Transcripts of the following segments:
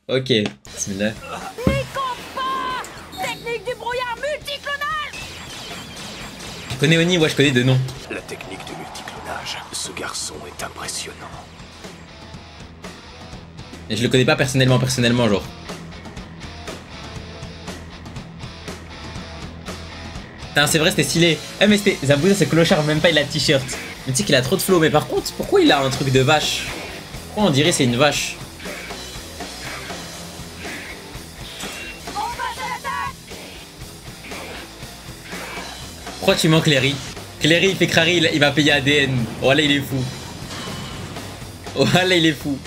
Ok, bismillah. Technique du brouillard multiclonage. Je connais Oni, moi je connais de nom. La technique du multiclonage. Ce garçon est impressionnant. Mais je le connais pas personnellement, genre. Putain, c'est vrai, c'était stylé. Eh, mais c'était. Zabuza, c'est clochard, même pas il a de t-shirt. Mais tu sais qu'il a trop de flow. Mais par contre, pourquoi il a un truc de vache? Pourquoi on dirait c'est une vache? Pourquoi tu manques Cléry? Cléry, il fait crari, il va payer ADN. Oh là, il est fou. Oh là, il est fou.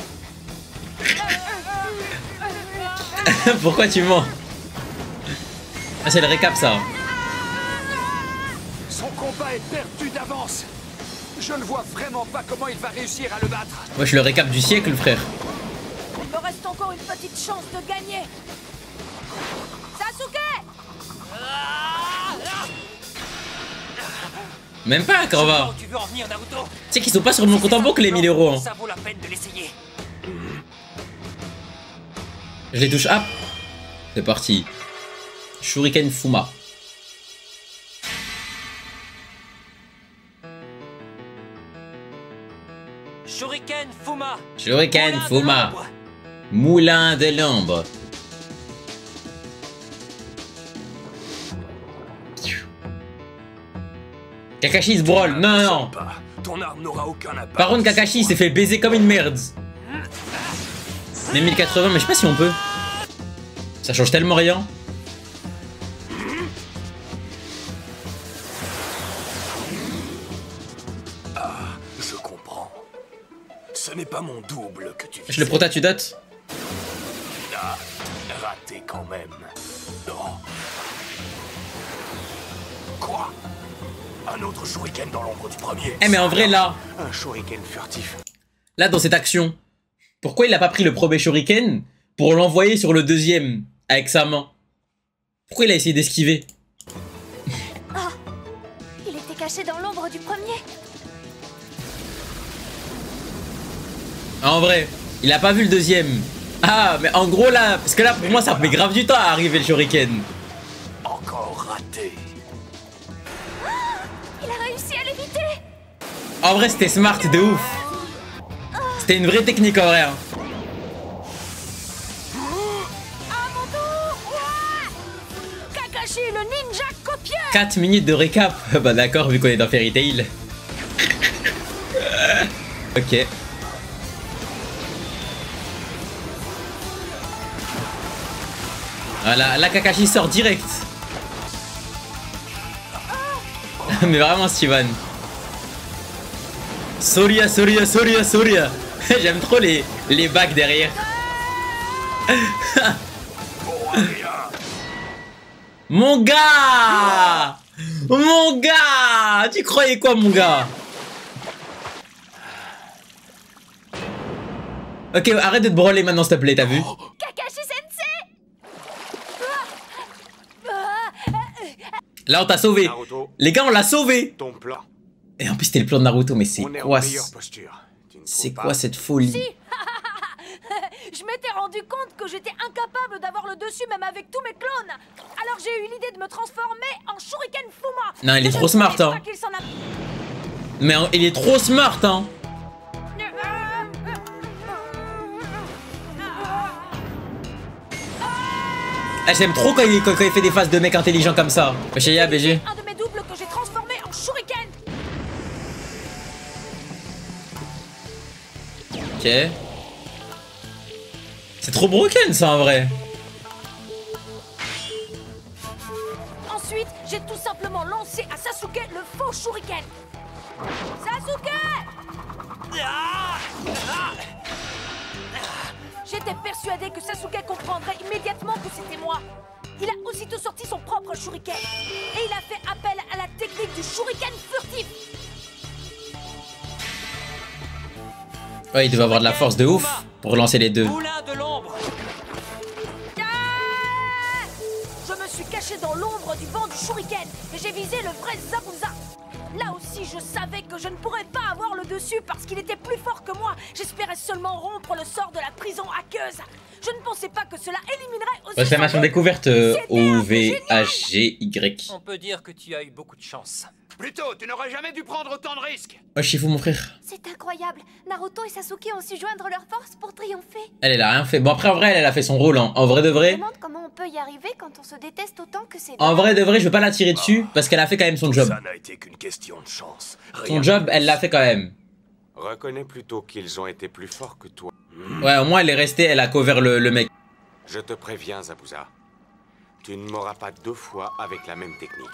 Pourquoi tu mens? Ah, c'est le récap, ça. Son combat est perdu d'avance. Je ne vois vraiment pas comment il va réussir à le battre. Moi, je suis le récap du siècle, frère. Il me reste encore une petite chance de gagner. Sasuke! Même pas, Corva. Tu veux en venir, Naruto? Tu sais qu'ils sont pas sur mon compte en banque, les 1000 euros. Hein. Ça vaut la peine de l'essayer. Je les touche. Ah, c'est parti. Shuriken Fuma. Shuriken Fuma. Shuriken Fuma. Moulin de l'ombre. Kakashi se brawl. Non, non. Ton arme n'aura aucun impact. Par contre, Kakashi s'est fait baiser comme une merde. Mais 1080, mais je sais pas si on peut. Ça change tellement rien. Ah, je comprends. Ce n'est pas mon double que tu vis. Je le prota, tu dates. Ah, raté quand même. Non. Quoi? Un autre shuriken dans l'ombre du premier. Eh, mais en vrai, là. Un shuriken furtif. Là, dans cette action. Pourquoi il a pas pris le premier shuriken pour l'envoyer sur le deuxième avec sa main? Pourquoi il a essayé d'esquiver? Oh, il était caché dans l'ombre du premier. Ah, en vrai, il a pas vu le deuxième. Ah, mais en gros là, parce que là pour moi ça met grave du temps à arriver le shuriken. Encore raté. Il a réussi à l'éviter. En vrai c'était smart de ouf. C'était une vraie technique en vrai. Hein. À mon tour. Ouah, Kakashi, le ninja copieur. 4 minutes de récap. Bah d'accord, vu qu'on est dans Fairy Tail. Ok. Voilà, là Kakashi sort direct. Mais vraiment Steven. Soria, Soria, Soria, Soria. J'aime trop les bacs derrière. Mon gars! Mon gars! Tu croyais quoi mon gars? Ok, arrête de te branler maintenant s'il te plaît, t'as vu? Kakashi Sensei. Là on t'a sauvé. Naruto, Les gars on l'a sauvé. ton plan. Et en plus c'était le plan de Naruto, mais c'est On est en quoi? meilleure posture. Tu ne C'est trouves quoi pas? cette folie? Je m'étais rendu compte que j'étais incapable d'avoir le dessus même avec tous mes clones. Alors j'ai eu l'idée de me transformer en Shuriken Fuma. Non, il est Mais je trop ne smart, savais hein. pas qu'il s'en a- Mais il est trop smart hein. Ah, j'aime trop quand il fait des phases de mec intelligent comme ça. Chez BG. Un de mes doubles que j'ai transformé en Shuriken. Ok. C'est trop broken ça en vrai. Ensuite, j'ai tout simplement lancé à Sasuke le faux Shuriken. Sasuke! J'étais persuadé que Sasuke comprendrait immédiatement que c'était moi. Il a aussitôt sorti son propre Shuriken. Et il a fait appel à la technique du Shuriken furtif. Ouais, il devait avoir de la force de ouf pour relancer les deux. Moulin de l'ombre. Je me suis caché dans l'ombre du vent du Shuriken et j'ai visé le vrai Zabuza. Là aussi, je savais que je ne pourrais pas avoir le dessus parce qu'il était plus fort que moi. J'espérais seulement rompre le sort de la prison aqueuse. Je ne pensais pas que cela éliminerait aussi... Exclamation découverte OVHGY. On peut dire que tu as eu beaucoup de chance. Plutôt, tu n'aurais jamais dû prendre autant de risques. Oh, Shifu, mon frère. C'est incroyable. Naruto et Sasuke ont su joindre leurs forces pour triompher. Elle a rien fait. Bon, après, en vrai, elle a fait son rôle. Hein. En vrai de Je me vrai. demande comment on peut y arriver quand on se déteste autant que c'est... En vrai de vrai, je veux pas la tirer dessus parce qu'elle a fait quand même son job. Ça n'a été qu'une question de chance. Son job, elle l'a fait quand même. Reconnais plutôt qu'ils ont été plus forts que toi. Ouais, au moins, elle est restée, elle a cover le mec. Je te préviens, Zabuza. Tu ne m'auras pas 2 fois avec la même technique.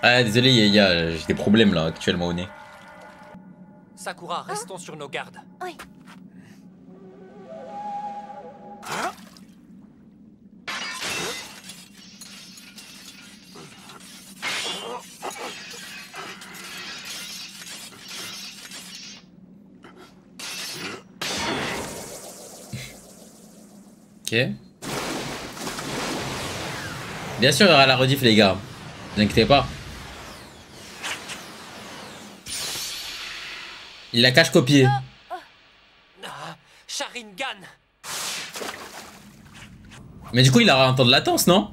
Ah, désolé, j'ai des problèmes là actuellement au nez. Sakura, restons sur nos gardes. Oui. Ok. Bien sûr, il y aura la rediff, les gars. Ne vous inquiétez pas. Il la cache copié. Ah, Sharingan. Mais du coup, il aura un temps de latence, non?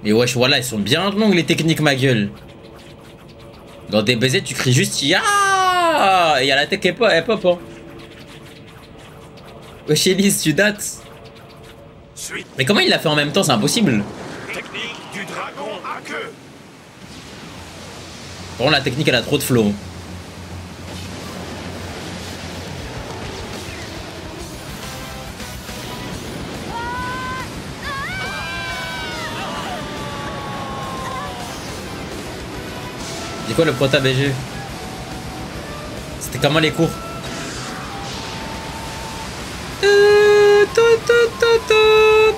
Mais wesh, voilà, ils sont bien longues les techniques, ma gueule. Dans des baisers, tu cries juste ya. Et il y a la tech et pop, hein. Wesh, Elise, tu dates. Mais comment il l'a fait en même temps? C'est impossible. Technique du dragon à queue. Par contre, la technique, elle a trop de flow. C'est quoi le prota BG? C'était comment les cours?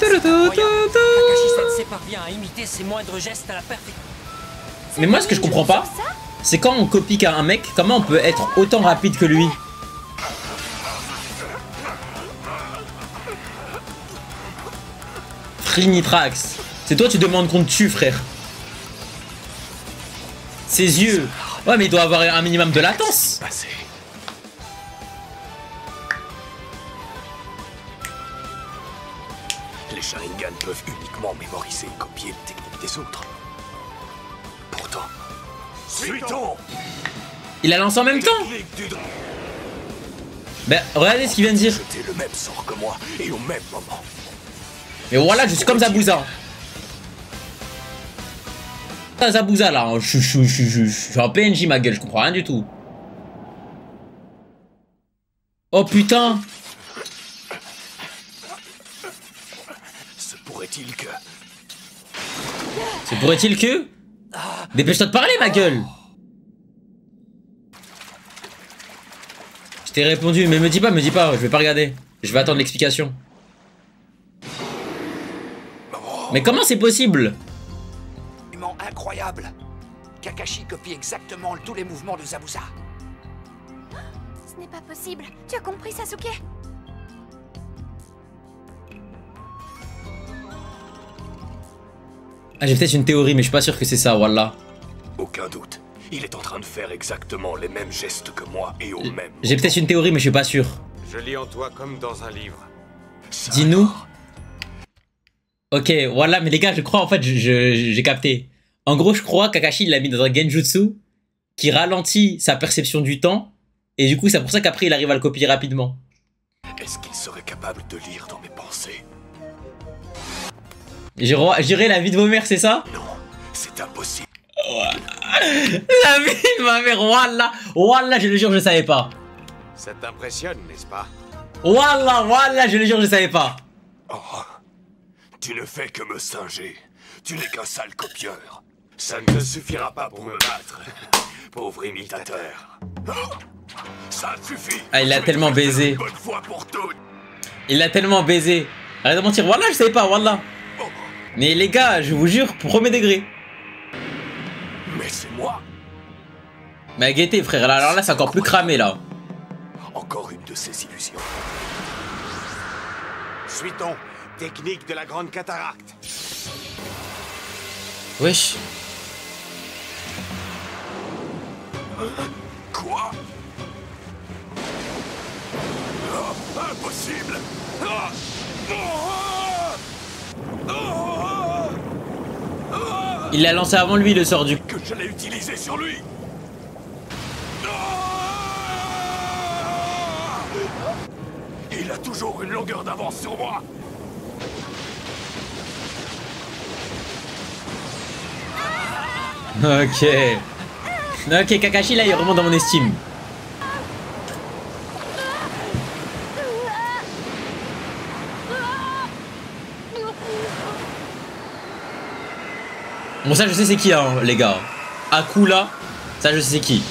Kakashi Sensei parvient à imiter ses moindres gestes à la perfection. Mais moi, ce que je comprends pas, c'est quand on copie qu'à un mec, comment on peut être autant rapide que lui? Frinitrax, c'est toi tu demandes qu'on te tue, frère. Ses yeux. Ouais, mais il doit avoir un minimum de latence. Les Sharingan peuvent uniquement mémoriser et copier les techniques des autres. Pourtant, Suiton, Il a lancé en même temps. technique du dragon. Ben, regardez ce qu'il vient de dire. Jeté le même sort que moi et au même moment. Mais voilà, je suis comme Zabuza. Zabuza là, hein. Je suis un PNJ, ma gueule, je comprends rien du tout. Oh putain. Se pourrait-il que... Se pourrait-il que... Dépêche-toi de parler, ma gueule. Je t'ai répondu, mais me dis pas, je vais pas regarder. Je vais attendre l'explication. Mais comment c'est possible? Incroyable. Kakashi copie exactement tous les mouvements de Zabuza. Ce n'est pas possible. Tu as compris, Sasuke? Ah, j'ai peut-être une théorie, mais je suis pas sûr que c'est ça, wallah. Aucun doute. Il est en train de faire exactement les mêmes gestes que moi et au même... J'ai peut-être une théorie, mais je suis pas sûr. Je lis en toi comme dans un livre. Dis-nous. Ok, voilà, mais les gars, je crois, en fait, j'ai capté. En gros, je crois Kakashi, il l'a mis dans un genjutsu qui ralentit sa perception du temps. Et du coup, c'est pour ça qu'après, il arrive à le copier rapidement. Est-ce qu'il serait capable de lire dans mes pensées? J'irai la vie de vos mères, c'est ça? Non, c'est impossible. La vie de ma mère, wallah. Wallah, je le jure, je savais pas. Ça t'impressionne, n'est-ce pas? Wallah, je le jure, je savais pas. Oh, tu ne fais que me singer. Tu n'es qu'un sale copieur. Ça ne te suffira pas pour me battre, pauvre imitateur. Ça suffit. Ah, il l'a tellement baisé. Une bonne fois pour toutes. Il l'a tellement baisé. Arrête de mentir, wallah, je savais pas, wallah. Mais les gars, je vous jure, premier degré. Mais c'est moi. Mais guettez, frère, alors là, c'est encore plus cramé, là. Encore une de ces illusions. Suiton, technique de la grande cataracte. Wesh. Quoi? Impossible. Il l'a lancé avant lui, le sort du... Que je l'ai utilisé sur lui. Il a toujours une longueur d'avance sur moi. Ok. Ok, Kakashi, là, il remonte dans mon estime. Bon, ça, je sais c'est qui, hein, les gars. Aku, là, ça, je sais c'est qui.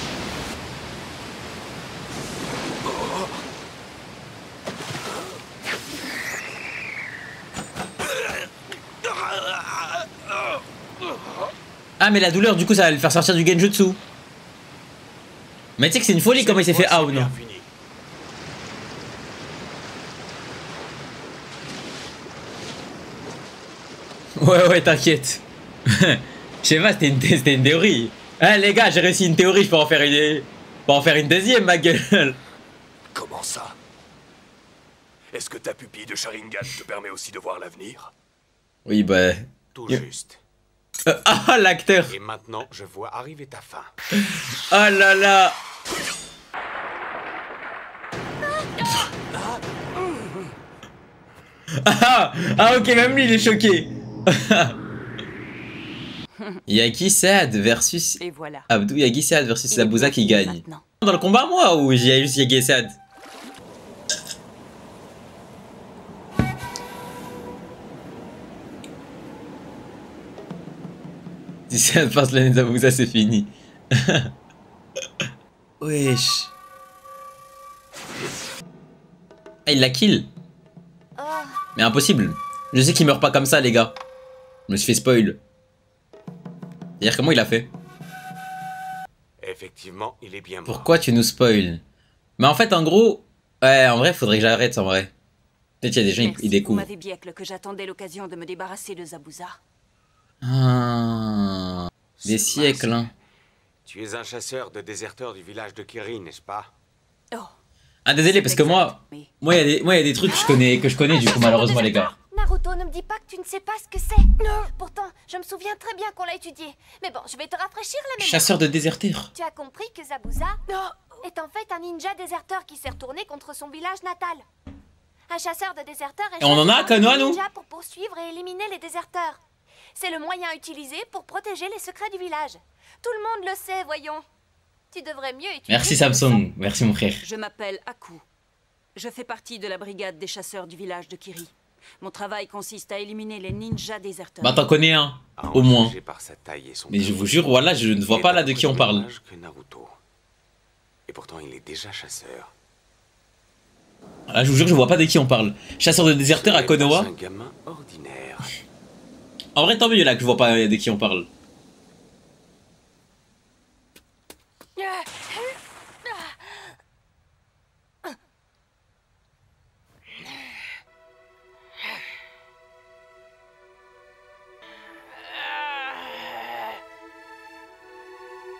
Ah, mais la douleur, du coup, ça va le faire sortir du genjutsu. Mais tu sais que c'est une folie comment il s'est fait out, non? Ouais, t'inquiète. Je sais pas, c'était une théorie. Hein, les gars, j'ai réussi une théorie, je peux en faire une deuxième, ma gueule. Comment ça? Est-ce que ta pupille de Sharingan te permet aussi de voir l'avenir? Oui, bah... Tout juste. Ah, l'acteur. Et maintenant, je vois arriver ta fin. Oh là là. Ah, ok, même lui, il est choqué. Yagi Saad versus Et voilà. Abdou Yagi Saad versus Il est Zabuza qui gagne. maintenant. Dans le combat, moi, ou j'ai juste Yagi Saad? Si Saad passe l'année de Zabuza, c'est fini. Wesh. Ah, il la kill. Oh, Mais impossible. Je sais qu'il meurt pas comme ça, les gars. Je me suis fait spoil. C'est-à-dire comment il a fait? Effectivement, il est bien mort. Pourquoi tu nous spoil? Mais en fait, en gros... Ouais, en vrai, faudrait que j'arrête, en vrai. Peut-être qu'il y a des gens, ils Vous découvrent. m'avez dit que j'attendais l'occasion de me débarrasser de Zabuza. Ah, des C'est siècles, mince. hein. Tu es un chasseur de déserteurs du village de Kirin, n'est-ce pas? Oh, Ah, désolé, parce que moi... mais Moi, il y a des trucs que je connais, du coup, malheureusement, les gars. Naruto, ne me dis pas que tu ne sais pas ce que c'est. Pourtant, je me souviens très bien qu'on l'a étudié. Mais bon, je vais te rafraîchir la mémoire. Chasseur de déserteurs. Tu as compris que Zabuza est en fait un ninja déserteur qui s'est retourné contre son village natal. Un chasseur de déserteurs est Et on en a à choisi par Konoha, les nous? ninjas pour poursuivre et éliminer les déserteurs. C'est le moyen utilisé pour protéger les secrets du village. Tout le monde le sait, voyons. Tu devrais mieux étudier. Merci, Samsung. Merci, mon frère. je m'appelle Aku. Je fais partie de la brigade des chasseurs du village de Kiri. Mon travail consiste à éliminer les ninjas déserteurs. Bah, t'en connais un, À en au moins. juger par sa taille et son Mais je corps. vous jure, voilà, je ne vois Il pas est là de beaucoup qui on plus parle. mage que Naruto. Et pourtant, il est déjà chasseur. Là, je vous jure, je vois pas de qui on parle. Chasseur de déserteurs à Ce n'est Konoha. pas un gamin ordinaire. En vrai, tant mieux là que je vois pas de qui on parle.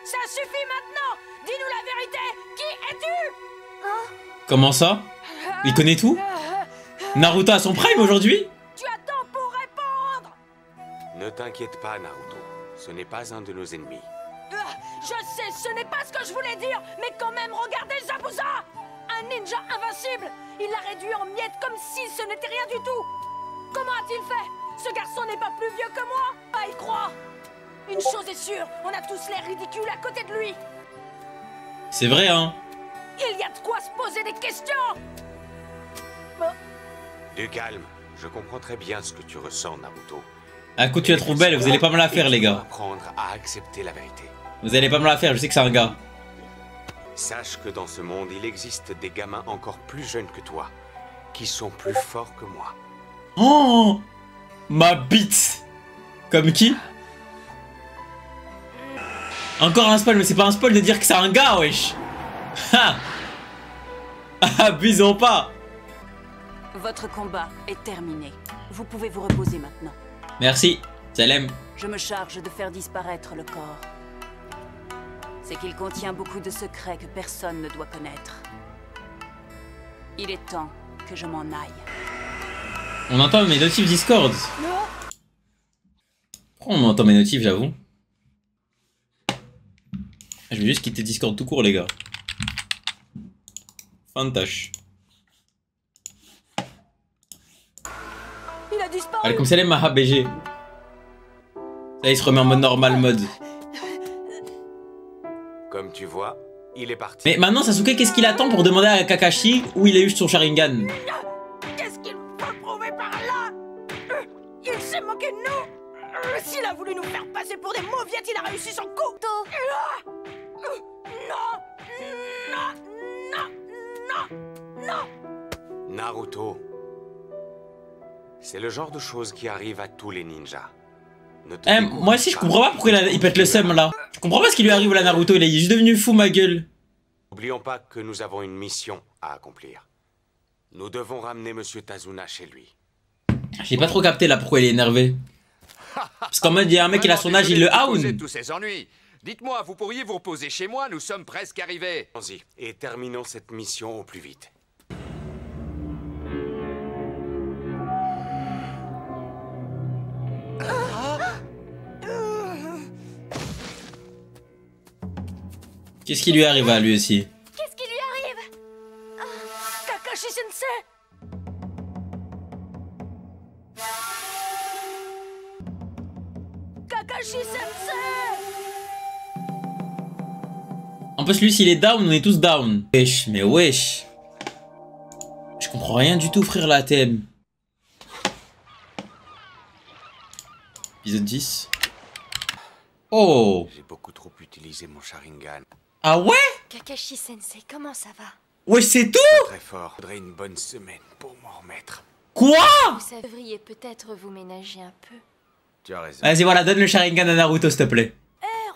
Ça suffit maintenant! Dis-nous la vérité! Qui es-tu? Comment ça? Il connaît tout? Naruto a son prime aujourd'hui? Tu attends pour répondre! Ne t'inquiète pas, Naruto. Ce n'est pas un de nos ennemis. Je sais, ce n'est pas ce que je voulais dire, mais quand même, regardez Zabuza! Un ninja invincible! Il l'a réduit en miettes comme si ce n'était rien du tout! Comment a-t-il fait? Ce garçon n'est pas plus vieux que moi! À y croire! Une chose est sûre, on a tous l'air ridicules à côté de lui! C'est vrai, hein? Il y a de quoi se poser des questions! Du calme. Je comprends très bien ce que tu ressens, Naruto. Un coup, tu la trouves belle, vous allez pas me la faire, les Tu dois gars. apprendre à accepter la vérité. Vous allez pas me la faire, je sais que c'est un gars. Sache que dans ce monde, il existe des gamins encore plus jeunes que toi, qui sont plus forts que moi. Oh! Ma bite! Comme qui? Encore un spoil, mais c'est pas un spoil de dire que c'est un gars, wesh! Ha! Abusons pas! Votre combat est terminé. Vous pouvez vous reposer maintenant. Merci, Salem. Je me charge de faire disparaître le corps. C'est qu'il contient beaucoup de secrets que personne ne doit connaître. Il est temps que je m'en aille. On entend mes notifs Discord. Pourquoi on entend mes notifs, j'avoue? Je vais juste quitter Discord tout court, les gars. Fin de tâche. Il a disparu. Allez, comme ça, les Maha BG. Là, il se remet en mode normal mode. Comme tu vois, il est parti. Mais maintenant, Sasuke, qu'est-ce qu'il attend pour demander à Kakashi où il a eu son Sharingan? Qu'est-ce qu'il veut prouver par là? Il s'est moqué de nous. S'il a voulu nous faire passer pour des mauviettes, il a réussi son coup. Non, non, non, non. Naruto. C'est le genre de choses qui arrive à tous les ninjas. Moi aussi, je comprends pas pourquoi il pète le seum là. Je comprends pas ce qui lui arrive à Naruto, il est juste devenu fou, ma gueule. N'oublions pas que nous avons une mission à accomplir. Nous devons ramener Monsieur Tazuna chez lui. J'ai pas trop capté là pourquoi il est énervé. Parce qu'en mode, il y a un mec, il a son âge, il le hound. Tous ces ennuis. Dites-moi, vous pourriez vous reposer chez moi, nous sommes presque arrivés. Allons-y et terminons cette mission au plus vite. Qu'est-ce qui lui arrive à lui aussi? Qu'est-ce qui lui arrive? Kakashi Sensei. Kakashi Sensei. En plus, lui, s'il est down, on est tous down. Wesh, mais wesh. Je comprends rien du tout, frère, la thème. Épisode 10. Oh. J'ai beaucoup trop utilisé mon Sharingan. Ah ouais? Kakashi Sensei, comment ça va? Wesh, c'est tout? Très fort. Faudrait une bonne semaine pour m'en remettre. Quoi? Vous devriez peut-être vous ménager un peu. Tu as raison. Vas-y, voilà, donne le Sharingan à Naruto, s'il te plaît.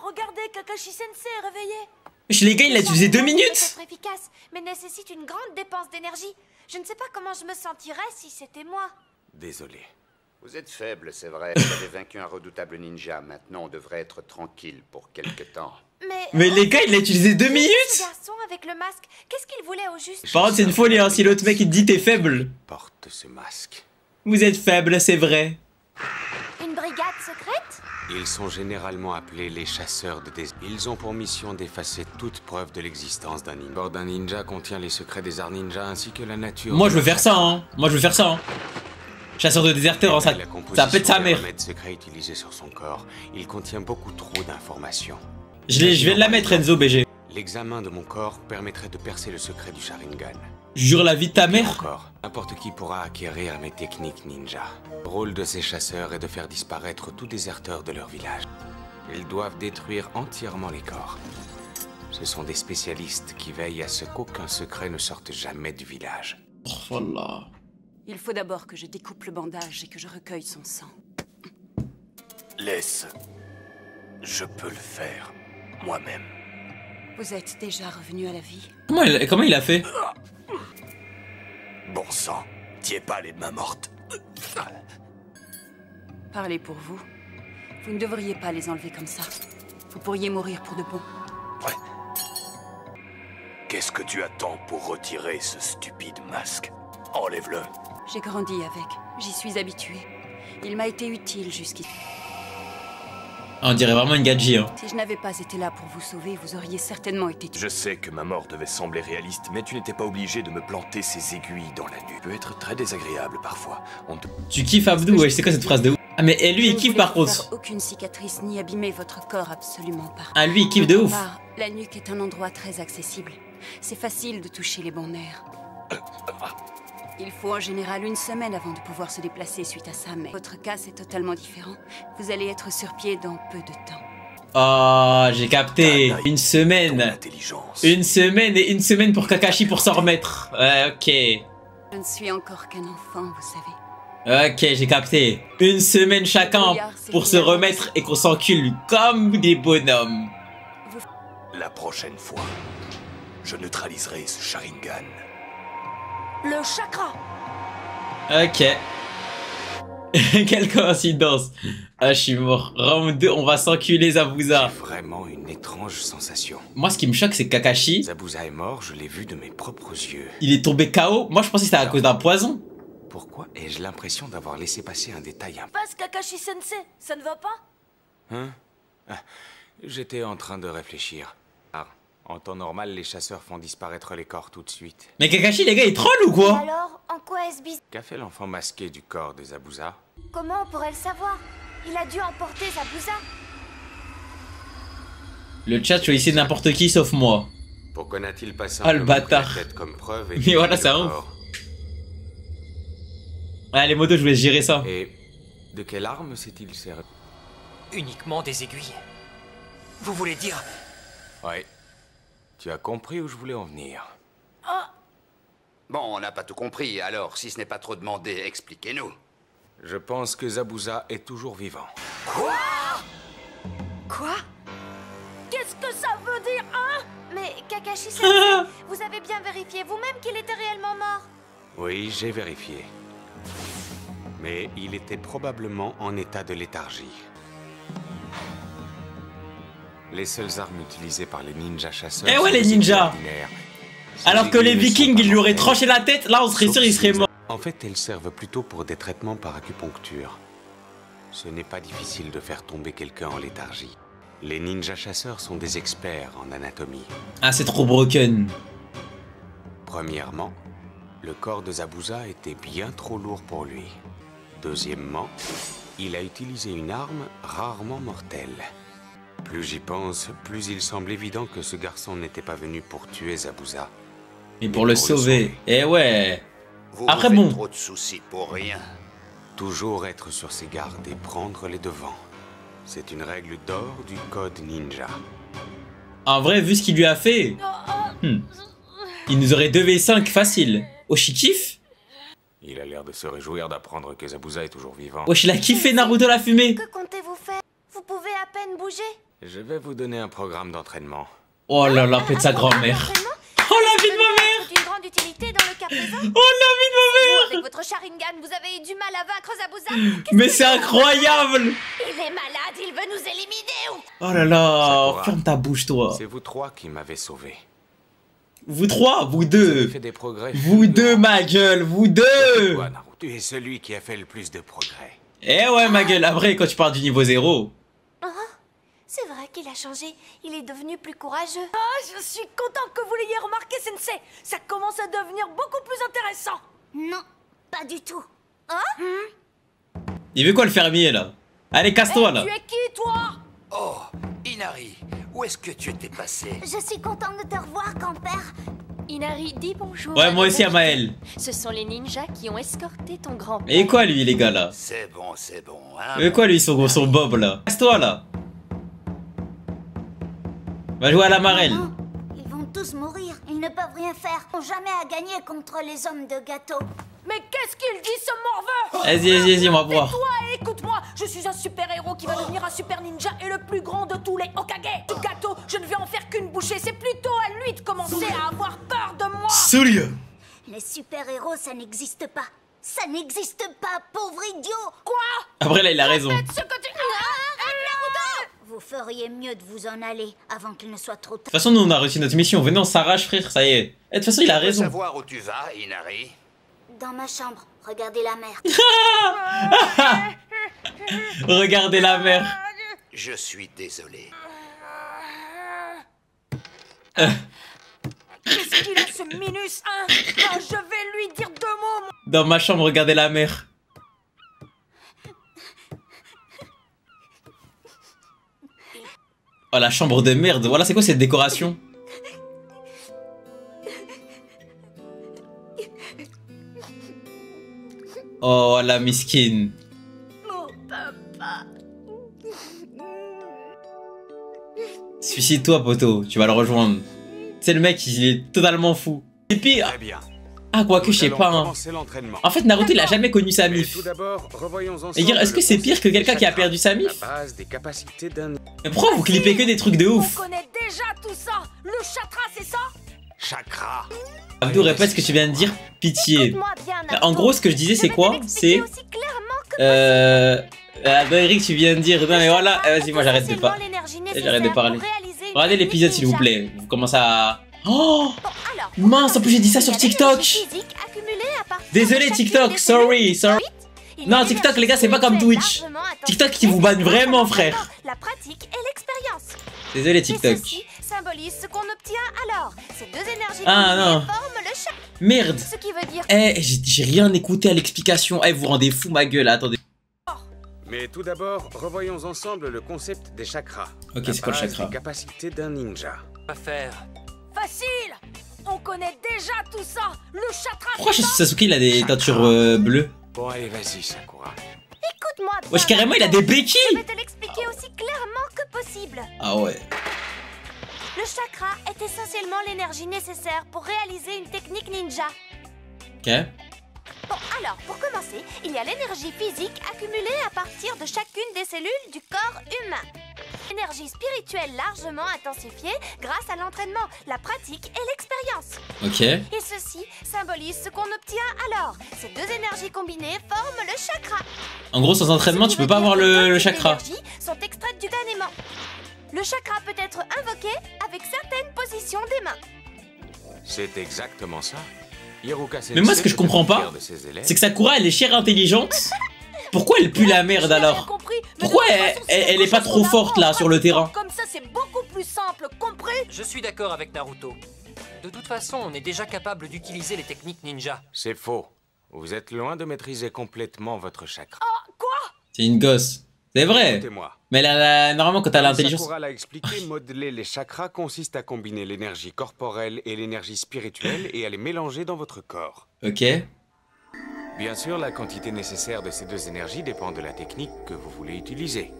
Regardez, Kakashi Sensei est réveillé. Wesh, les gars, il a utilisé 2 minutes. C'est efficace, mais nécessite une grande dépense d'énergie. Je ne sais pas comment je me sentirais si c'était moi. Désolé. Vous êtes faible, c'est vrai. Vous avez vaincu un redoutable ninja. Maintenant, on devrait être tranquille pour quelque temps. Mais les gars, il a utilisé 2 minutes. Ce garçon avec le masque, qu'est-ce qu'il voulait au juste? Par contre, c'est une folie, hein, si l'autre mec il te dit t'es faible. Porte ce masque. Vous êtes faible, c'est vrai. Une brigade secrète? Ils sont généralement appelés les chasseurs de déserteurs. Ils ont pour mission d'effacer toute preuve de l'existence d'un ninja. Le corps d'un ninja contient les secrets des arts ninja ainsi que la nature. Moi je veux faire ça, hein. Moi je veux faire ça, hein. Chasseur de déserteurs, hein, ça pète sa mère. Le remède secret utilisé sur son corps, il contient beaucoup trop d'informations. Je viens de la mettre, Enzo BG. L'examen de mon corps permettrait de percer le secret du Sharingan. Jure la vie de ta mère. Encore, n'importe qui pourra acquérir mes techniques ninja. Le rôle de ces chasseurs est de faire disparaître tout déserteur de leur village. Ils doivent détruire entièrement les corps. Ce sont des spécialistes qui veillent à ce qu'aucun secret ne sorte jamais du village. Oh, voilà. Il faut d'abord que je découpe le bandage et que je recueille son sang. Laisse. Je peux le faire. Moi-même. Vous êtes déjà revenu à la vie? Comment il a fait? Bon sang, t'y es pas les mains mortes. Parlez pour vous. Vous ne devriez pas les enlever comme ça. Vous pourriez mourir pour de bon. Ouais. Qu'est-ce que tu attends pour retirer ce stupide masque? Enlève-le. J'ai grandi avec. J'y suis habitué. Il m'a été utile jusqu'ici. On dirait vraiment une gadji, hein. Si je n'avais pas été là pour vous sauver, vous auriez certainement été tué. Je sais que ma mort devait sembler réaliste, mais tu n'étais pas obligé de me planter ces aiguilles dans la nuque. Ça peut être très désagréable parfois. Tu kiffes Abdou, ouais, c'est quoi cette phrase de ouf? Ah mais lui il kiffe par contre. Aucune cicatrice ni abîmer votre corps, absolument pas. Ah lui il kiffe de ouf. La nuque est un endroit très accessible. C'est facile de toucher les bons nerfs. Il faut en général une semaine avant de pouvoir se déplacer suite à ça, mais votre cas c'est totalement différent. Vous allez être sur pied dans peu de temps. Oh, j'ai capté. Une semaine. Une semaine et une semaine pour Kakashi pour s'en remettre. Ok. Je ne suis encore qu'un enfant, vous savez. Ok, j'ai capté. Une semaine chacun pour se remettre et qu'on s'encule comme des bonhommes. La prochaine fois, je neutraliserai ce Sharingan. Le chakra. Ok. Quelle coïncidence. Ah, je suis mort. Round 2, on va s'enculer Zabuza. Vraiment une étrange sensation. Moi, ce qui me choque, c'est que Kakashi, Zabuza est mort, je l'ai vu de mes propres yeux. il est tombé KO. Moi, je pensais que c'était à cause d'un poison. Pourquoi ai-je l'impression d'avoir laissé passer un détail Passe Kakashi-sensei, ça ne va pas? Hein? Ah, j'étais en train de réfléchir. Ah, en temps normal, les chasseurs font disparaître les corps tout de suite. Mais Kakashi, les gars, il troll ou quoi? Alors, en quoi est-ce bizarre? Qu'a fait l'enfant masqué du corps de Zabuza? Comment on pourrait le savoir? Il a dû emporter Zabuza. Le chat choisissait n'importe qui sauf moi. Pourquoi n'a-t-il pas Ah, simplement le bâtard. pris la tête comme preuve et Mais voilà, tué c'est le un ouf. corps? Allez, moto, je voulais gérer ça. Et de quelle arme s'est-il servi? Uniquement des aiguilles. Vous voulez dire... Ouais. Tu as compris où je voulais en venir. Bon, on n'a pas tout compris, alors si ce n'est pas trop demandé, expliquez-nous. Je pense que Zabuza est toujours vivant. Quoi? Qu'est-ce que ça veut dire, hein? Mais Kakashi-sensei, vous avez bien vérifié vous-même qu'il était réellement mort? Oui, j'ai vérifié. Mais il était probablement en état de léthargie. Les seules armes utilisées par les ninjas chasseurs... Eh ouais, sont les des ninjas. ordinaires. Ces Alors que les aiguilles ne sont vikings, pas ils lui auraient mortelles. tranché la tête, là, on serait sûr, il serait mort. En fait, elles servent plutôt pour des traitements par acupuncture. Ce n'est pas difficile de faire tomber quelqu'un en léthargie. Les ninjas chasseurs sont des experts en anatomie. Ah, c'est trop broken. Premièrement, le corps de Zabuza était bien trop lourd pour lui. Deuxièmement, il a utilisé une arme rarement mortelle. Plus j'y pense, plus il semble évident que ce garçon n'était pas venu pour tuer Zabuza. Mais pour le sauver. Eh ouais. Vous Après, vous faites bon. trop de soucis pour rien. Toujours être sur ses gardes et prendre les devants. C'est une règle d'or du code ninja. En vrai, vu ce qu'il lui a fait, il nous aurait 2v5 facile. Wesh, il kiffe. Il a l'air de se réjouir d'apprendre que Zabuza est toujours vivant. Wesh, il a kiffé Naruto la fumée. Que comptez-vous faire? Vous pouvez à peine bouger? Je vais vous donner un programme d'entraînement. Oh là là, pète sa grand-mère. Oh la vie de ma mère. C'est d'une grande utilité dans le cas présent. Oh la vie de ma mère. Avec votre Sharingan, vous avez eu du mal à vaincre Zabuza. Mais c'est incroyable. Il est malade, il veut nous éliminer ou... Oh là là, Sakura. ferme ta bouche toi. C'est vous trois qui m'avez sauvé. Vous trois, vous Vous avez deux. fait des progrès. Vous deux, ma gueule, vous deux. Toi, Naruto, tu es celui qui a fait le plus de progrès. Eh ouais, ma gueule, après, quand tu parles du niveau 0. C'est vrai qu'il a changé. Il est devenu plus courageux. Ah, je suis content que vous l'ayez remarqué, Sensei. Ça commence à devenir beaucoup plus intéressant. Non, pas du tout. Il veut quoi le fermier là? Allez, casse-toi là. Tu es qui, toi? Oh, Inari, où est-ce que tu étais passé? Je suis content de te revoir, grand-père. Inari, dis bonjour. Ouais, moi aussi, Amael. Ce sont les ninjas qui ont escorté ton grand-père. Et quoi lui, les gars là? C'est bon, hein? Et quoi lui, son bob là? Casse-toi là. Va jouer à la marelle. Non, ils vont tous mourir. Ils ne peuvent rien faire. Ils n'ont jamais à gagner contre les hommes de gâteau. Mais qu'est-ce qu'il dit, ce morveux? Vas-y, on va voir. Tais-toi et écoute-moi. Je suis un super-héros qui va devenir un super ninja et le plus grand de tous les Hokage. Du gâteau, je ne vais en faire qu'une bouchée. C'est plutôt à lui de commencer à avoir peur de moi. Surya. Les super-héros, ça n'existe pas. Ça n'existe pas, pauvre idiot. Quoi? Après là, il a raison. Faites ce que tu... Vous feriez mieux de vous en aller avant qu'il ne soit trop De tard. toute façon, nous on a réussi notre mission. Venez, on s'arrache, frère, ça y est. Et de toute façon, il a Je veux raison. savoir où tu vas, Inari. Dans ma chambre, regardez la mer. Regardez la mer. Je suis désolé. Qu'est-ce qu'il a, ce minus, hein? Ah, je vais lui dire 2 mots, moi. Dans ma chambre, regardez la mer. Oh, la chambre de merde. Voilà, c'est quoi cette décoration? Oh, la miskine. Mon papa. Suicide-toi, poteau. Tu vas le rejoindre. C'est le mec, il est totalement fou. Et pire. Très bien. Ah, quoique, je sais pas. Hein. Commencer l'entraînement. En fait, Naruto, il a jamais connu sa Mais mif. tout d'abord, revoyons ensemble Et dire, est-ce que le c'est pire que concept quelqu'un du qui a chakra, perdu sa mif? la base des capacités d'un Mais pourquoi vous clippez que des trucs de On ouf? connaît déjà tout ça. Le chakra, c'est ça? chakra. Abdou, répète ce que tu viens de dire. Pitié. Écoute-moi bien, En gros, ce que je disais, c'est quoi? C'est... aussi clairement que Eric, tu viens de dire. Non, mais voilà. Vas-y, moi j'arrête de parler. J'arrête de parler. Regardez l'épisode, s'il vous plaît. Vous commencez à. Oh mince, en plus j'ai dit ça sur TikTok. Désolé TikTok, sorry. Non, TikTok, les gars, c'est pas comme Twitch. TikTok qui vous banne vraiment, frère. La pratique et l'expérience. Désolé TikTok. Ceci symbolise ce qu'on obtient alors. Ces deux énergies non. forment le chakra. Merde. Ce qui veut dire. J'ai rien écouté à l'explication. Vous rendez fou ma gueule, attendez. Mais tout d'abord, revoyons ensemble le concept des chakras. Ok, c'est quoi le chakra? Les capacités d'un ninja. À faire. Facile. On connaît déjà tout ça. Le chakra. Pourquoi Sasuke il a des teintures bleues? Bon, allez, vas-y, Sakura. Écoute-moi bien. Wesh, carrément, il a des béquilles. Je vais te l'expliquer aussi clairement que possible. Ah ouais. Le chakra est essentiellement l'énergie nécessaire pour réaliser une technique ninja. Ok. Bon, alors, pour commencer, il y a l'énergie physique accumulée à partir de chacune des cellules du corps humain. Énergie spirituelle largement intensifiée grâce à l'entraînement, la pratique et l'expérience. Ok. Et ceci symbolise ce qu'on obtient alors. Ces deux énergies combinées forment le chakra. En gros, sans entraînement, tu peux pas avoir le chakra. Les énergies sont extraites du ganément. Le chakra peut être invoqué avec certaines positions des mains. C'est exactement ça. Hiruka Mais moi, ce que je comprends pas, c'est que Sakura, elle est chère intelligente. Pourquoi elle pue la merde alors? Pourquoi elle est pas trop forte là sur le terrain? Comme ça, c'est beaucoup plus simple, compris? Je suis d'accord avec Naruto. De toute façon, on est déjà capable d'utiliser les techniques ninja. C'est faux. Vous êtes loin de maîtriser complètement votre chakra. Quoi? C'est une gosse. C'est vrai. Écoutez-moi. Mais normalement, quand t'as l'intelligence. Sakura l'a expliqué, modeler les chakras consiste à combiner l'énergie corporelle et l'énergie spirituelle et à les mélanger dans votre corps. Ok. Bien sûr, la quantité nécessaire de ces deux énergies dépend de la technique que vous voulez utiliser.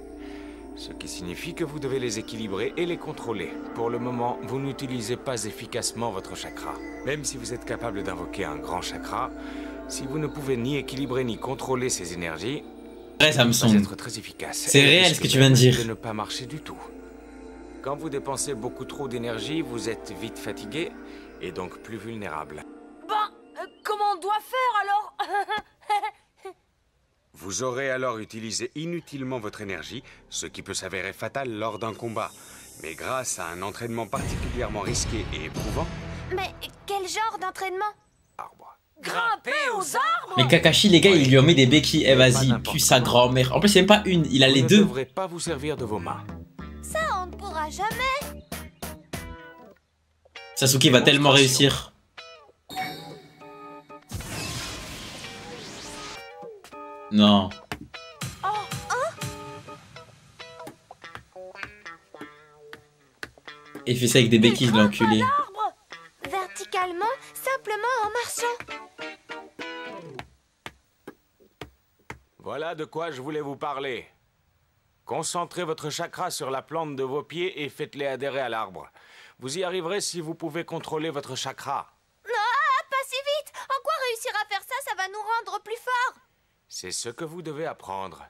Ce qui signifie que vous devez les équilibrer et les contrôler. Pour le moment, vous n'utilisez pas efficacement votre chakra. Même si vous êtes capable d'invoquer un grand chakra, si vous ne pouvez ni équilibrer ni contrôler ces énergies, ouais, ça me semble être très efficace. C'est réel ce que tu viens de dire. De ne pas marcher du tout. Quand vous dépensez beaucoup trop d'énergie, vous êtes vite fatigué et donc plus vulnérable. Comment on doit faire alors? Vous aurez alors utilisé inutilement votre énergie, ce qui peut s'avérer fatal lors d'un combat. Mais grâce à un entraînement particulièrement risqué et éprouvant... Mais quel genre d'entraînement? Grimper aux arbres? Mais Kakashi, les gars, il lui en met des béquilles. Vas-y, pue sa grand-mère. En plus, c'est même pas une, il a les deux. Vous ne devrez pas vous servir de vos mains. Ça, on ne pourra jamais. Sasuke va tellement réussir. Non. Il fait ça avec des béquilles, l'enculé. Verticalement, simplement en marchant. Voilà de quoi je voulais vous parler. Concentrez votre chakra sur la plante de vos pieds et faites-les adhérer à l'arbre. Vous y arriverez si vous pouvez contrôler votre chakra. Non, pas si vite. En quoi réussir à faire ça, ça va nous rendre plus forts? C'est ce que vous devez apprendre.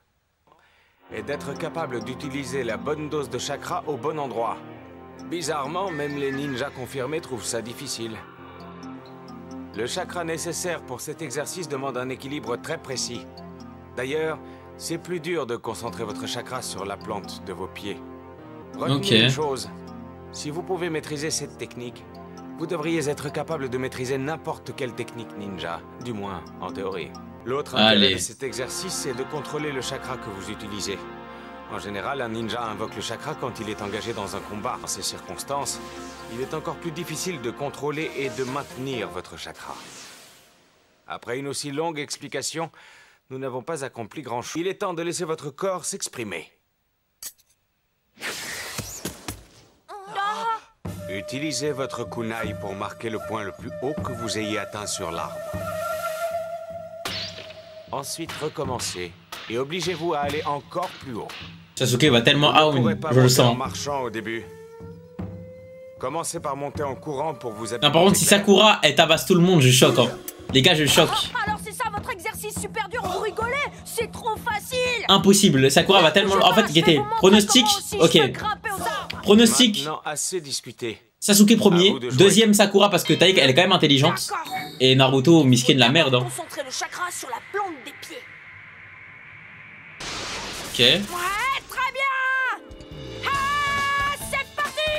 Et d'être capable d'utiliser la bonne dose de chakra au bon endroit. Bizarrement, même les ninjas confirmés trouvent ça difficile. Le chakra nécessaire pour cet exercice demande un équilibre très précis. D'ailleurs, c'est plus dur de concentrer votre chakra sur la plante de vos pieds. Retenez une chose, si vous pouvez maîtriser cette technique, vous devriez être capable de maîtriser n'importe quelle technique ninja, du moins en théorie. L'autre intérêt de cet exercice, c'est de contrôler le chakra que vous utilisez. En général, un ninja invoque le chakra quand il est engagé dans un combat. Dans ces circonstances, il est encore plus difficile de contrôler et de maintenir votre chakra. Après une aussi longue explication, nous n'avons pas accompli grand-chose. Il est temps de laisser votre corps s'exprimer. Utilisez votre kunai pour marquer le point le plus haut que vous ayez atteint sur l'arbre. Ensuite, recommencez et obligez-vous à aller encore plus haut. Sasuke va tellement out, je le sens. En marchant au début. Commencez par monter en courant pour vous habituer. Non, par contre, si Sakura, elle tabasse tout le monde, je choque. Hein. Les gars, je choque. Alors c'est ça votre exercice super dur, vous rigolez? C'est trop facile. Impossible, Sakura va tellement... En fait, il était pronostic, ok. Pronostic. Maintenant, assez discuté. Sasuke premier, deuxième Sakura parce que Taïk elle est quand même intelligente. Et Naruto, miskin de la merde. Hein. Concentrer le chakra sur la plante des pieds. Ok. Ouais, très bien. Ah, c'est parti.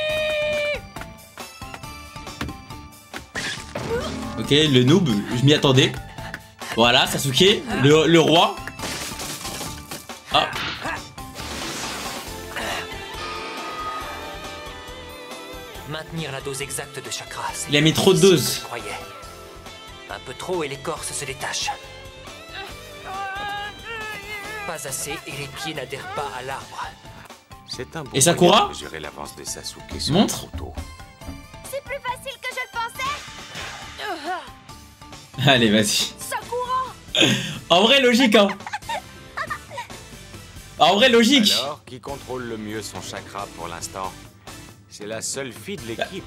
Ok, le noob, je m'y attendais. Voilà, Sasuke, le roi. Ah. Maintenir la dose exacte de chakra. Il a mis trop de doses. Je croyais. Un peu trop et l'écorce se détache. Pas assez et les pieds n'adhèrent pas à l'arbre. C'est un bon Et Sakura moyen de mesurer l'avance de Sasuke sur Montre. Naruto. C'est plus facile que je le pensais. Allez, vas-y. Sakura. En vrai, logique, hein. En vrai, logique. Alors, qui contrôle le mieux son chakra pour l'instant? C'est la seule fille de l'équipe.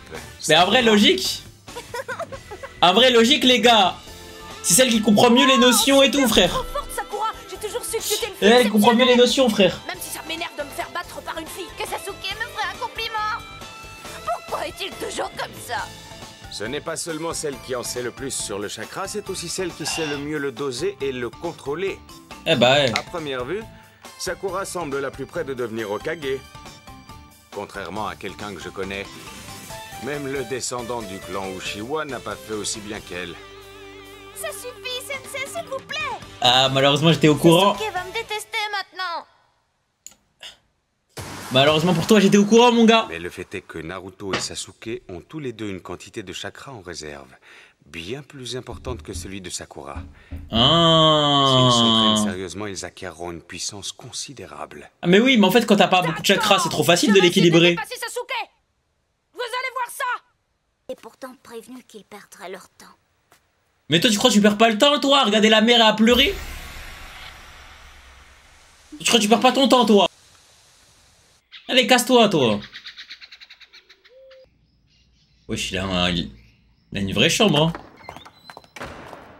Mais en vrai, logique. En vrai, logique, les gars. C'est celle qui comprend mieux les notions et tout, frère. Trop forte, Sakura. J'ai toujours su que tu étais une fille. Elle comprend mieux les notions, frère. Même si ça m'énerve de me faire battre par une fille. Que Sasuke me ferait un compliment. Pourquoi est-il toujours comme ça? Ce n'est pas seulement celle qui en sait le plus sur le chakra, c'est aussi celle qui sait le mieux le doser et le contrôler. Eh bah ouais. À première vue, Sakura semble la plus près de devenir Hokage. Contrairement à quelqu'un que je connais, même le descendant du clan Uchiwa n'a pas fait aussi bien qu'elle. Ça suffit, Sensei, s'il vous plaît. Ah, malheureusement, j'étais au courant. Sasuke va me détester maintenant. Malheureusement pour toi, j'étais au courant, mon gars. Mais le fait est que Naruto et Sasuke ont tous les deux une quantité de chakra en réserve, bien plus importante que celui de Sakura. S'ils s'entraînent Ah. sérieusement, ils acquerront une puissance considérable. Ah, mais oui, mais en fait, quand t'as pas beaucoup de chakras, c'est trop facile de l'équilibrer. Passez Sasuke. Vous allez voir ça. Et pourtant prévenu qu'ils perdraient leur temps. Mais toi, tu crois que tu perds pas le temps, toi? Regarder la mère à pleurer? Tu crois que tu perds pas ton temps, toi? Allez, casse-toi, toi. Wesh, il a une vraie chambre, hein.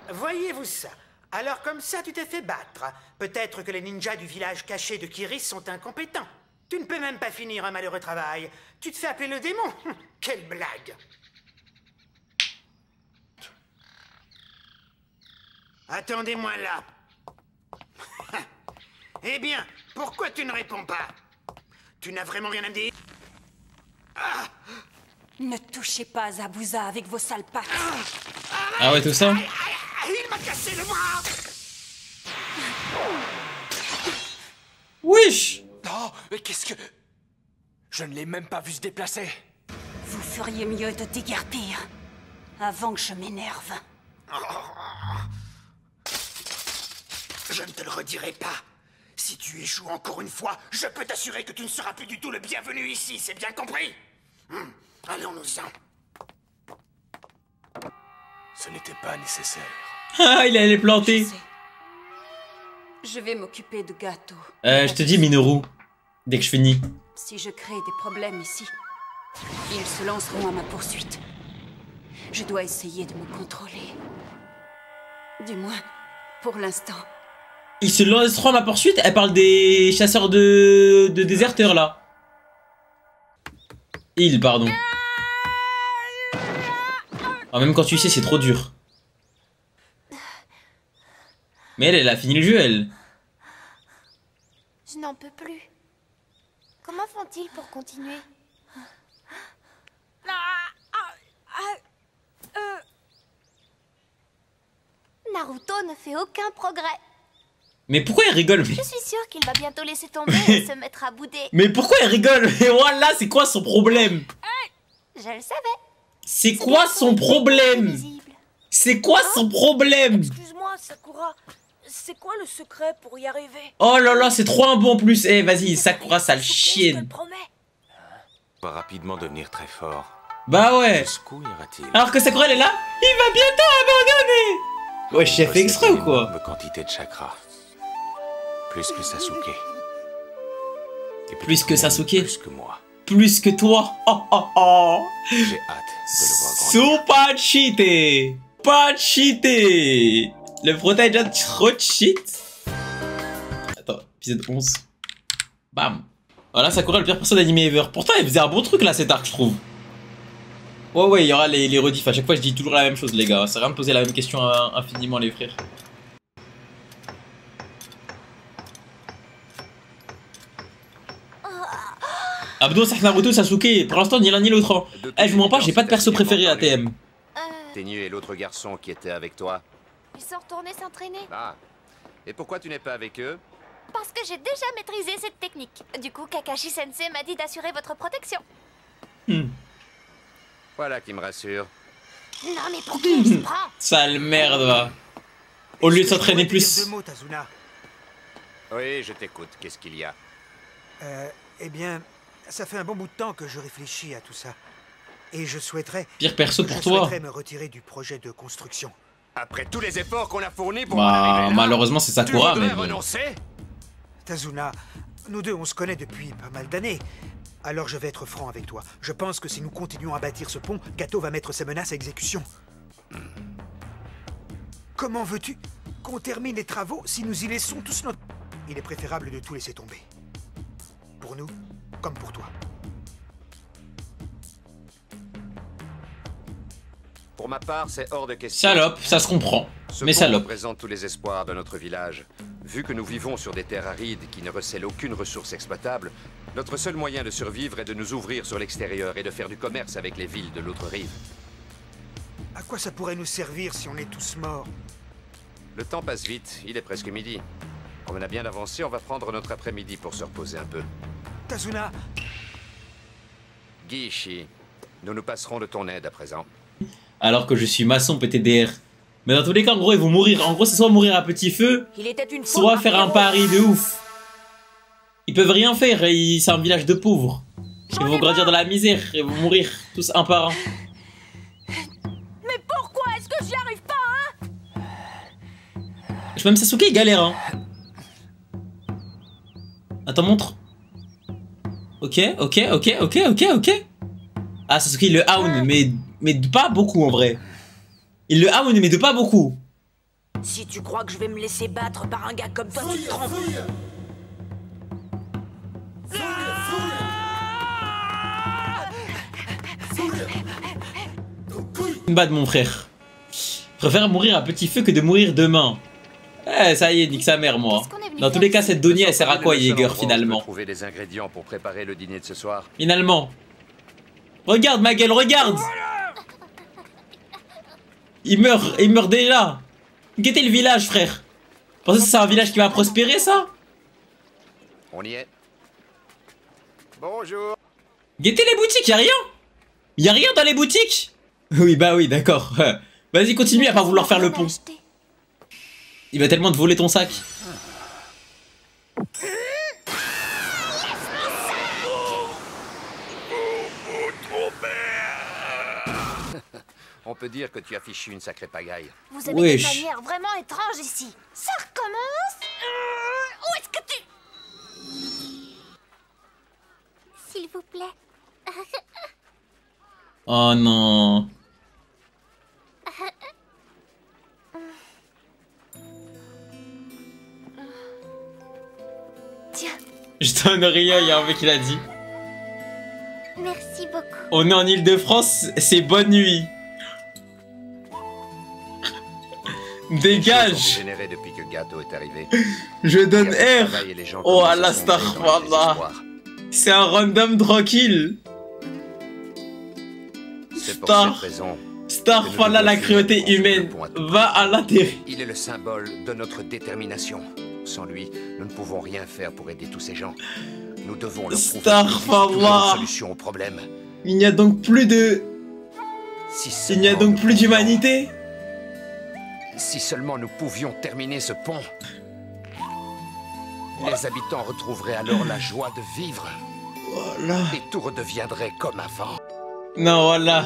Voyez-vous ça? Alors comme ça, tu t'es fait battre. Peut-être que les ninjas du village caché de Kiris sont incompétents. Tu ne peux même pas finir un malheureux travail. Tu te fais appeler le démon? Quelle blague! Attendez-moi là. Eh bien, pourquoi tu ne réponds pas? Tu n'as vraiment rien à me dire? Ah! Ne touchez pas à Zabuza avec vos sales pattes. Ah ouais, tout ça? Il m'a cassé le bras! Wesh! Non, mais qu'est-ce que... Je ne l'ai même pas vu se déplacer. Vous feriez mieux de déguerpir avant que je m'énerve. Je ne te le redirai pas. Si tu échoues encore une fois, je peux t'assurer que tu ne seras plus du tout le bienvenu ici, c'est bien compris? Allons-nous-en. Ce n'était pas nécessaire. Ah, il allait planter. Je vais m'occuper de Gato. Je te dis, Minoru, dès que je finis. Si je crée des problèmes ici, ils se lanceront à ma poursuite. Je dois essayer de me contrôler. Du moins, pour l'instant. Ils se lanceront à ma poursuite? Elle parle des chasseurs de déserteurs, là. Ils, pardon. Ah, même quand tu sais, c'est trop dur. Mais elle a fini le jeu, elle. Je n'en peux plus. Comment font-ils pour continuer? Naruto ne fait aucun progrès. Mais pourquoi elle rigole? Je suis sûre qu'il va bientôt laisser tomber et se mettre à bouder. Mais pourquoi elle rigole? Mais voilà, c'est quoi son problème? Je le savais. C'est quoi son problème? C'est quoi son problème? Excuse-moi, Sakura. C'est quoi le secret pour y arriver? Oh là là, c'est trop un bon en plus. Eh, vas-y, Sakura, sale chienne. Va rapidement devenir très fort. Bah ouais. Jusqu'où ira-t-il? Alors que Sakura, elle est là, il va bientôt abandonner. Ouais, j'ai fait exprès ou quoi? Une quantité de chakra. Plus que Sasuke. Et plus que Sasuke. Plus que moi. Plus que toi. Oh oh oh. J'ai hâte de le voir grandir. Super cheaté. Pas cheaté. Le prota est déjà trop cheat. Attends, épisode 11. Bam. Voilà, Sakura, le pire perso d'anime ever. Pourtant, elle faisait un bon truc là, cet arc, je trouve. Ouais, il y aura les rediffs. À chaque fois, je dis toujours la même chose, les gars. Ça sert à rien de poser la même question infiniment, les frères. Abdo, Naruto, Sasuke, pour l'instant ni l'un ni l'autre. Hein. Eh, je vous mens pas, j'ai pas de perso préféré à TM. Tenyu et l'autre garçon qui était avec toi. Ils sont retournés s'entraîner. Ah. Et pourquoi tu n'es pas avec eux? Parce que j'ai déjà maîtrisé cette technique. Du coup, Kakashi Sensei m'a dit d'assurer votre protection. Voilà qui me rassure. Non mais pour qui il se prend? Sale merde, va. Au lieu de s'entraîner plus. Deux mots, Tazuna. Oui, je t'écoute. Qu'est-ce qu'il y a? Eh bien, ça fait un bon bout de temps que je réfléchis à tout ça. Et je souhaiterais... Pire perso pour je toi. souhaiterais me retirer du projet de construction. Après tous les efforts qu'on a fournis pour en arriver là, malheureusement c'est Sakura, mais bon. renoncer? Tazuna, nous deux, on se connaît depuis pas mal d'années. Alors je vais être franc avec toi. Je pense que si nous continuons à bâtir ce pont, Kato va mettre ses menaces à exécution. Comment veux-tu qu'on termine les travaux si nous y laissons tous notre... Il est préférable de tout laisser tomber. Pour nous, comme pour toi. Pour ma part, c'est hors de question. Salope, ça se comprend. Ce Mais pont salope. représente tous les espoirs de notre village. Vu que nous vivons sur des terres arides qui ne recèlent aucune ressource exploitable, notre seul moyen de survivre est de nous ouvrir sur l'extérieur et de faire du commerce avec les villes de l'autre rive. À quoi ça pourrait nous servir si on est tous morts? Le temps passe vite, il est presque midi. Comme on a bien avancé, on va prendre notre après-midi pour se reposer un peu. Tazuna! Giichi, nous nous passerons de ton aide à présent. Alors que je suis maçon PTDR. Mais dans tous les cas, en gros, ils vont mourir. En gros, c'est soit mourir à petit feu, Il était une fois soit faire un pari de ouf. Ils peuvent rien faire, c'est un village de pauvres. Ils vont grandir dans la misère, ils vont mourir tous un par un. Mais pourquoi est-ce que j'y arrive pas, hein? Même Sasuke, il galère, hein. Attends, montre. Ok. Ah, Sasuke, il le hound, mais pas beaucoup, en vrai. Il le hound, mais de pas beaucoup. Si tu crois que je vais me laisser battre par un gars comme toi, tu te trompes. Bad, mon frère. Je préfère mourir à petit feu que de mourir demain. Eh, ça y est, nique sa mère, moi. Dans tous les cas, cette donnée, elle sert à quoi, Jäger, finalement? Trouver des ingrédients pour préparer le dîner de ce soir. Finalement. Regarde, ma gueule, regarde! Il meurt déjà! Guettez le village, frère! Pensez que c'est un village qui va prospérer, ça? On y est. Bonjour. Guettez les boutiques, y'a rien! Y'a rien dans les boutiques! Oui, bah oui, d'accord. Vas-y, continue à pas vouloir faire le pont. Il va tellement te voler ton sac. On peut dire que tu as fichu une sacrée pagaille. Vous avez des manières vraiment étranges ici. Ça recommence? Où est-ce que tu... S'il vous plaît. Oh non. Tiens. Je donne rien, il y a un mec qui l'a dit. Merci beaucoup. On est en Ile-de-France, c'est bonne nuit. Dégage. Généré depuis que Gato est arrivé. Je donne R. Oh Allah, star, c'est un random tranquille. Star, voilà la cruauté humaine. Va à l'intérieur. Il est le symbole de notre détermination. Sans lui, nous ne pouvons rien faire pour aider tous ces gens. Nous devons leur trouver une solution au problème. Il n'y a donc plus de... Il n'y a donc plus d'humanité. Si seulement nous pouvions terminer ce pont. Les habitants retrouveraient alors la joie de vivre. Voilà. Et tout redeviendrait comme avant. Non, voilà.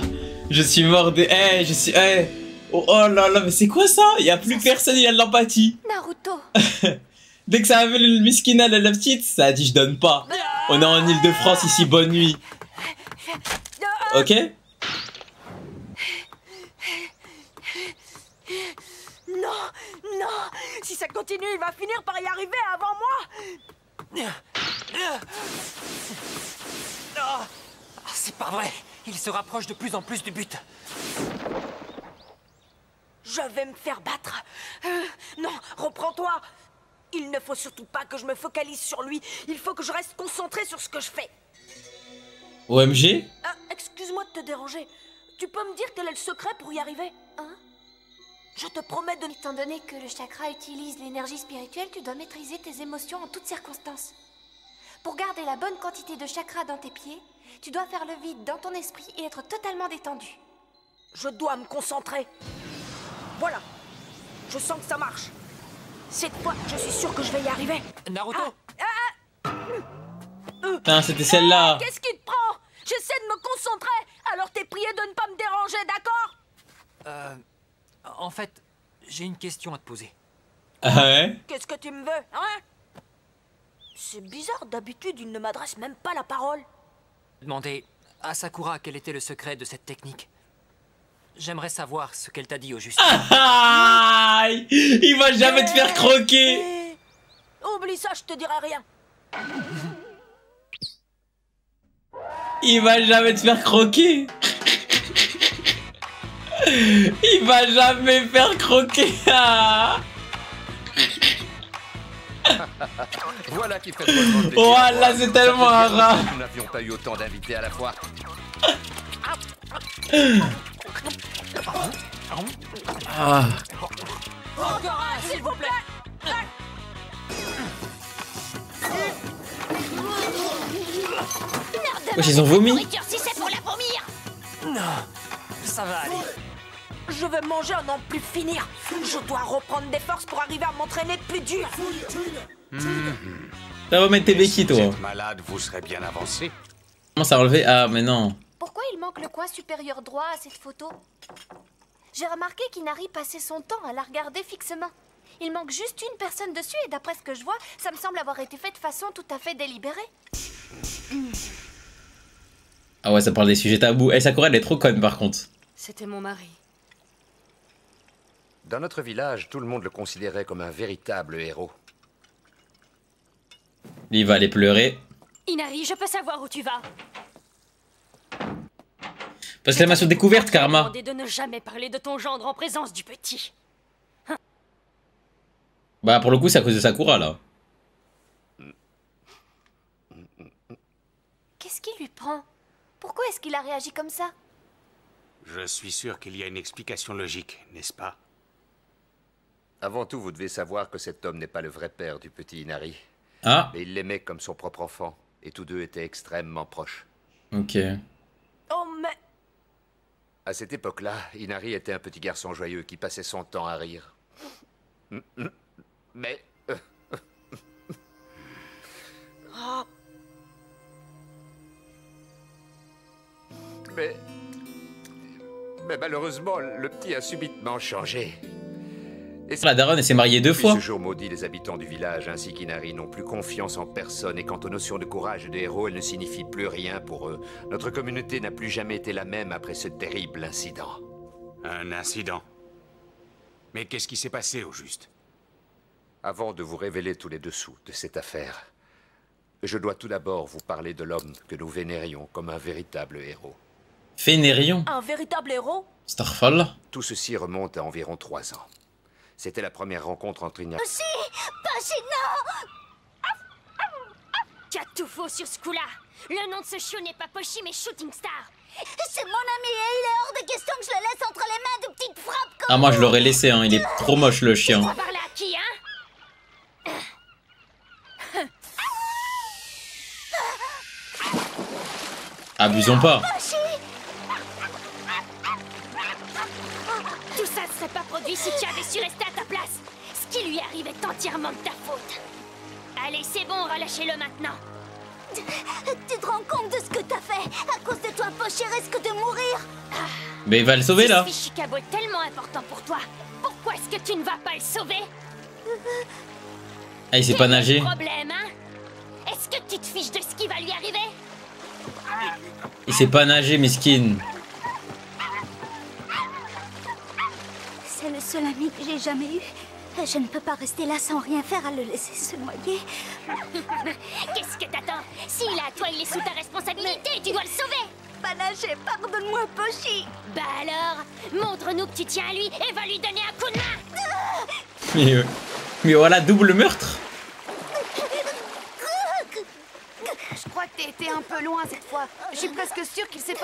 Je suis mort de... Eh, je suis... Eh. Oh, oh là là, mais c'est quoi ça? Il n'y a plus personne, il y a de l'empathie. Naruto. Dès que ça avait le Miskina, la petite, ça a dit je donne pas. On est en Ile-de-France ici, bonne nuit. Ok? Non, non. Si ça continue, il va finir par y arriver avant moi. C'est pas vrai. Il se rapproche de plus en plus du but. Je vais me faire battre. Non, reprends-toi. Il ne faut surtout pas que je me focalise sur lui. Il faut que je reste concentré sur ce que je fais. OMG? Ah, excuse-moi de te déranger. Tu peux me dire quel est le secret pour y arriver? Hein? Je te promets de... Étant donné que le chakra utilise l'énergie spirituelle, tu dois maîtriser tes émotions en toutes circonstances. Pour garder la bonne quantité de chakra dans tes pieds, tu dois faire le vide dans ton esprit et être totalement détendu. Je dois me concentrer. Voilà. Je sens que ça marche. Cette fois, je suis sûr que je vais y arriver. Naruto. Putain, c'était celle-là. Qu'est-ce qui te prend? J'essaie de me concentrer. Alors t'es prié de ne pas me déranger, d'accord? En fait, j'ai une question à te poser. Ah ouais? Qu'est-ce que tu me veux, hein? C'est bizarre, d'habitude, il ne m'adresse même pas la parole. Demandez à Sakura quel était le secret de cette technique. J'aimerais savoir ce qu'elle t'a dit au juste. Ah, il va jamais te faire croquer. Oublie ça, je te dirai rien. Il va jamais te faire croquer. Il va jamais faire croquer. Ah. Voilà qui fait drôlement plaisir. Voilà, c'est tellement un rat. Nous n'avions pas eu autant d'invités à la fois. Ah. Encore un, s'il vous plaît. Wesh, ils ont vomi. Si c'est pour la vomir. Non, ça va aller. Je vais manger à n'en plus finir. Je dois reprendre des forces pour arriver à m'entraîner plus dur. Ça va mettre tes béquilles, toi. Si vous êtes malade, vous serez bien avancé. Comment ça a relevé? Ah, mais non. Pourquoi il manque le coin supérieur droit à cette photo? J'ai remarqué qu'Inari passait son temps à la regarder fixement. Il manque juste une personne dessus et d'après ce que je vois, ça me semble avoir été fait de façon tout à fait délibérée. Ah ouais, ça parle des sujets tabous. Eh, Sakura, elle est trop conne, par contre. C'était mon mari. Dans notre village, tout le monde le considérait comme un véritable héros. Il va aller pleurer. Inari, je peux savoir où tu vas. Parce qu'elle m'a sur découverte, Karma. Demandé de ne jamais parler de ton gendre en présence du petit. Bah, pour le coup, c'est à cause de Sakura, là. Qu'est-ce qui lui prend? Pourquoi est-ce qu'il a réagi comme ça? Je suis sûr qu'il y a une explication logique, n'est-ce pas? Avant tout, vous devez savoir que cet homme n'est pas le vrai père du petit Inari. Ah. Mais il l'aimait comme son propre enfant, et tous deux étaient extrêmement proches. Ok. Oh, mais... À cette époque-là, Inari était un petit garçon joyeux qui passait son temps à rire. Mais... Oh. Mais malheureusement, le petit a subitement changé. Et La daronne, elle s'est mariée 2 fois. Depuis ce jour maudit, les habitants du village ainsi qu'Inari n'ont plus confiance en personne et quant aux notions de courage et de héros, elles ne signifient plus rien pour eux. Notre communauté n'a plus jamais été la même après ce terrible incident. Un incident? Mais qu'est-ce qui s'est passé au juste? Avant de vous révéler tous les dessous de cette affaire, je dois tout d'abord vous parler de l'homme que nous vénérions comme un véritable héros. Vénérion? Un véritable héros? Starfall? Tout ceci remonte à environ 3 ans. C'était la première rencontre entre Inari... Pochi! Pochi, non! Tu as tout faux sur ce coup-là. Le nom de ce chiot n'est pas Pochi, mais Shooting Star. C'est mon ami et il est hors de question que je le laisse entre les mains de petites frappes comme... Ah, moi, je l'aurais laissé, hein. Il est trop moche, le chien. Tu vas parler à qui, hein? Abusons pas. Tout ça ne serait pas produit si tu avais su rester à ta place. Ce qui lui arrive est entièrement de ta faute. Allez, c'est bon, relâchez-le maintenant. Tu te rends compte de ce que t'as fait? À cause de toi, Pochi risque de mourir. Mais il va le sauver, là. Si ce Fichikabo est tellement important pour toi, pourquoi est-ce que tu ne vas pas le sauver? Ah, il sait pas nager. Quel est le problème, hein? Est-ce que tu te fiches de ce qui va lui arriver? Il sait pas nager, mesquine. C'est le seul ami que j'ai jamais eu. Je ne peux pas rester là sans rien faire à le laisser se noyer. Qu'est-ce que t'attends? S'il est à toi, il est sous ta responsabilité et tu dois le sauver. Pas nager, pardonne-moi, Pochi. Bah alors, montre-nous que tu tiens à lui et va lui donner un coup de main. Mais voilà, double meurtre. Je crois que t'as été un peu loin cette fois. Je suis presque sûre qu'il sait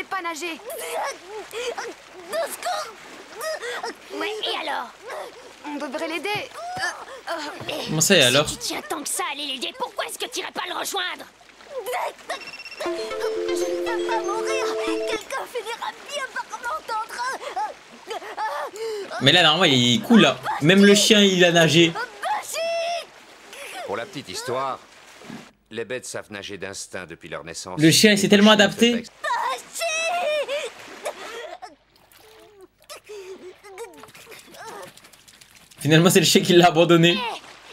pas nager. Ouais, et alors? On devrait l'aider. Comment ça et alors? Si tu tiens tant que ça à aller l'aider, pourquoi est-ce que tu irais pas le rejoindre? Je ne veux pas mourir. Quelqu'un finira bien par m'entendre. Mais là, normalement, il coule là. Même le chien, il a nagé. Pour la petite histoire, les bêtes savent nager d'instinct depuis leur naissance. Le chien, il s'est tellement adapté. Finalement, c'est le chien qui l'a abandonné.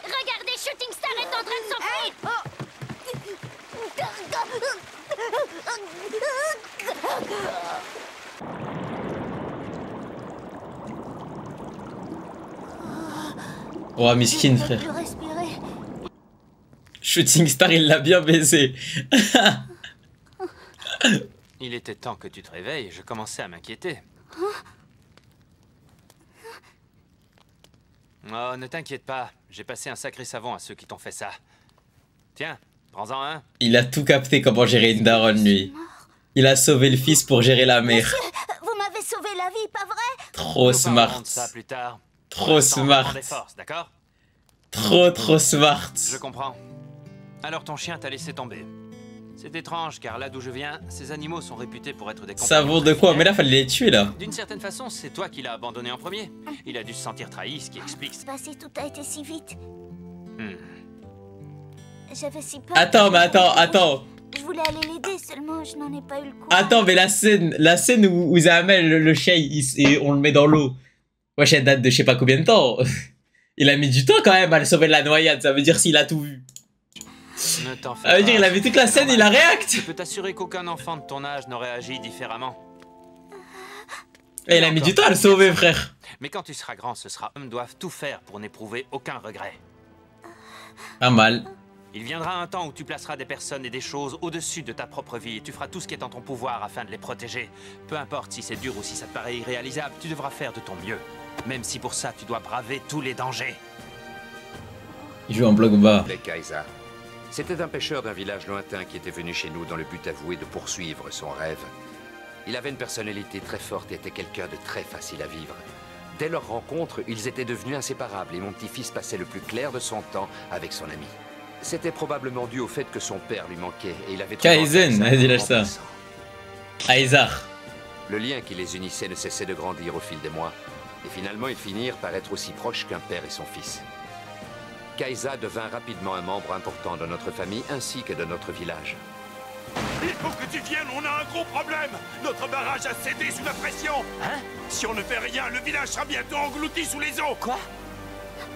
Regardez, Shooting Star est en train de s'enfuir. Oh, miskin, frère. Shooting Star, il l'a bien baisé. Il était temps que tu te réveilles, je commençais à m'inquiéter. Oh, ne t'inquiète pas, j'ai passé un sacré savon à ceux qui t'ont fait ça. Tiens, prends-en un. Il a tout capté comment gérer une daronne, lui. Il a sauvé le fils pour gérer la mère. Vous m'avez sauvé la vie, pas vrai? Trop smart. Ça plus tard. Trop smart. D'accord? Trop smart. Je comprends. Alors ton chien t'a laissé tomber. C'est étrange car là d'où je viens, ces animaux sont réputés pour être des compagnons. Savon de quoi? Mais là, fallait les tuer là. D'une certaine façon, c'est toi qui l'as abandonné en premier. Il a dû se sentir trahi, ce qui explique. Passé, tout a été si vite. J'avais si peur. Attends, mais attends. Je voulais aller l'aider, seulement je n'en ai pas eu le courage. Attends, mais la scène où Zahmel, le chien, et on le met dans l'eau. Wesh, elle date de je sais pas combien de temps. Il a mis du temps quand même à le sauver de la noyade. Ça veut dire s'il a tout vu. Ne t'en fais Ça veut pas. dire il a vu toute la scène, il a réact. Je peux t'assurer qu'aucun enfant de ton âge n'aurait agi différemment. Et il a mis du temps à le sauver, frère. Mais quand tu seras grand, ce sera hommes doivent tout faire pour n'éprouver aucun regret. Pas mal. Il viendra un temps où tu placeras des personnes et des choses au-dessus de ta propre vie et tu feras tout ce qui est en ton pouvoir afin de les protéger. Peu importe si c'est dur ou si ça te paraît irréalisable, tu devras faire de ton mieux. Même si pour ça, tu dois braver tous les dangers. Il joue en bloc bas. Les Kaisa. C'était un pêcheur d'un village lointain qui était venu chez nous dans le but avoué de poursuivre son rêve. Il avait une personnalité très forte et était quelqu'un de très facile à vivre. Dès leur rencontre, ils étaient devenus inséparables et mon petit-fils passait le plus clair de son temps avec son ami. C'était probablement dû au fait que son père lui manquait et il avait... Kaizen, vas-y lâche ça. Aizar. Le lien qui les unissait ne cessait de grandir au fil des mois. Et finalement, ils finirent par être aussi proches qu'un père et son fils. Kaisa devint rapidement un membre important de notre famille ainsi que de notre village. Il faut que tu viennes, on a un gros problème. Notre barrage a cédé sous la pression. Hein? Si on ne fait rien, le village sera bientôt englouti sous les eaux. Quoi?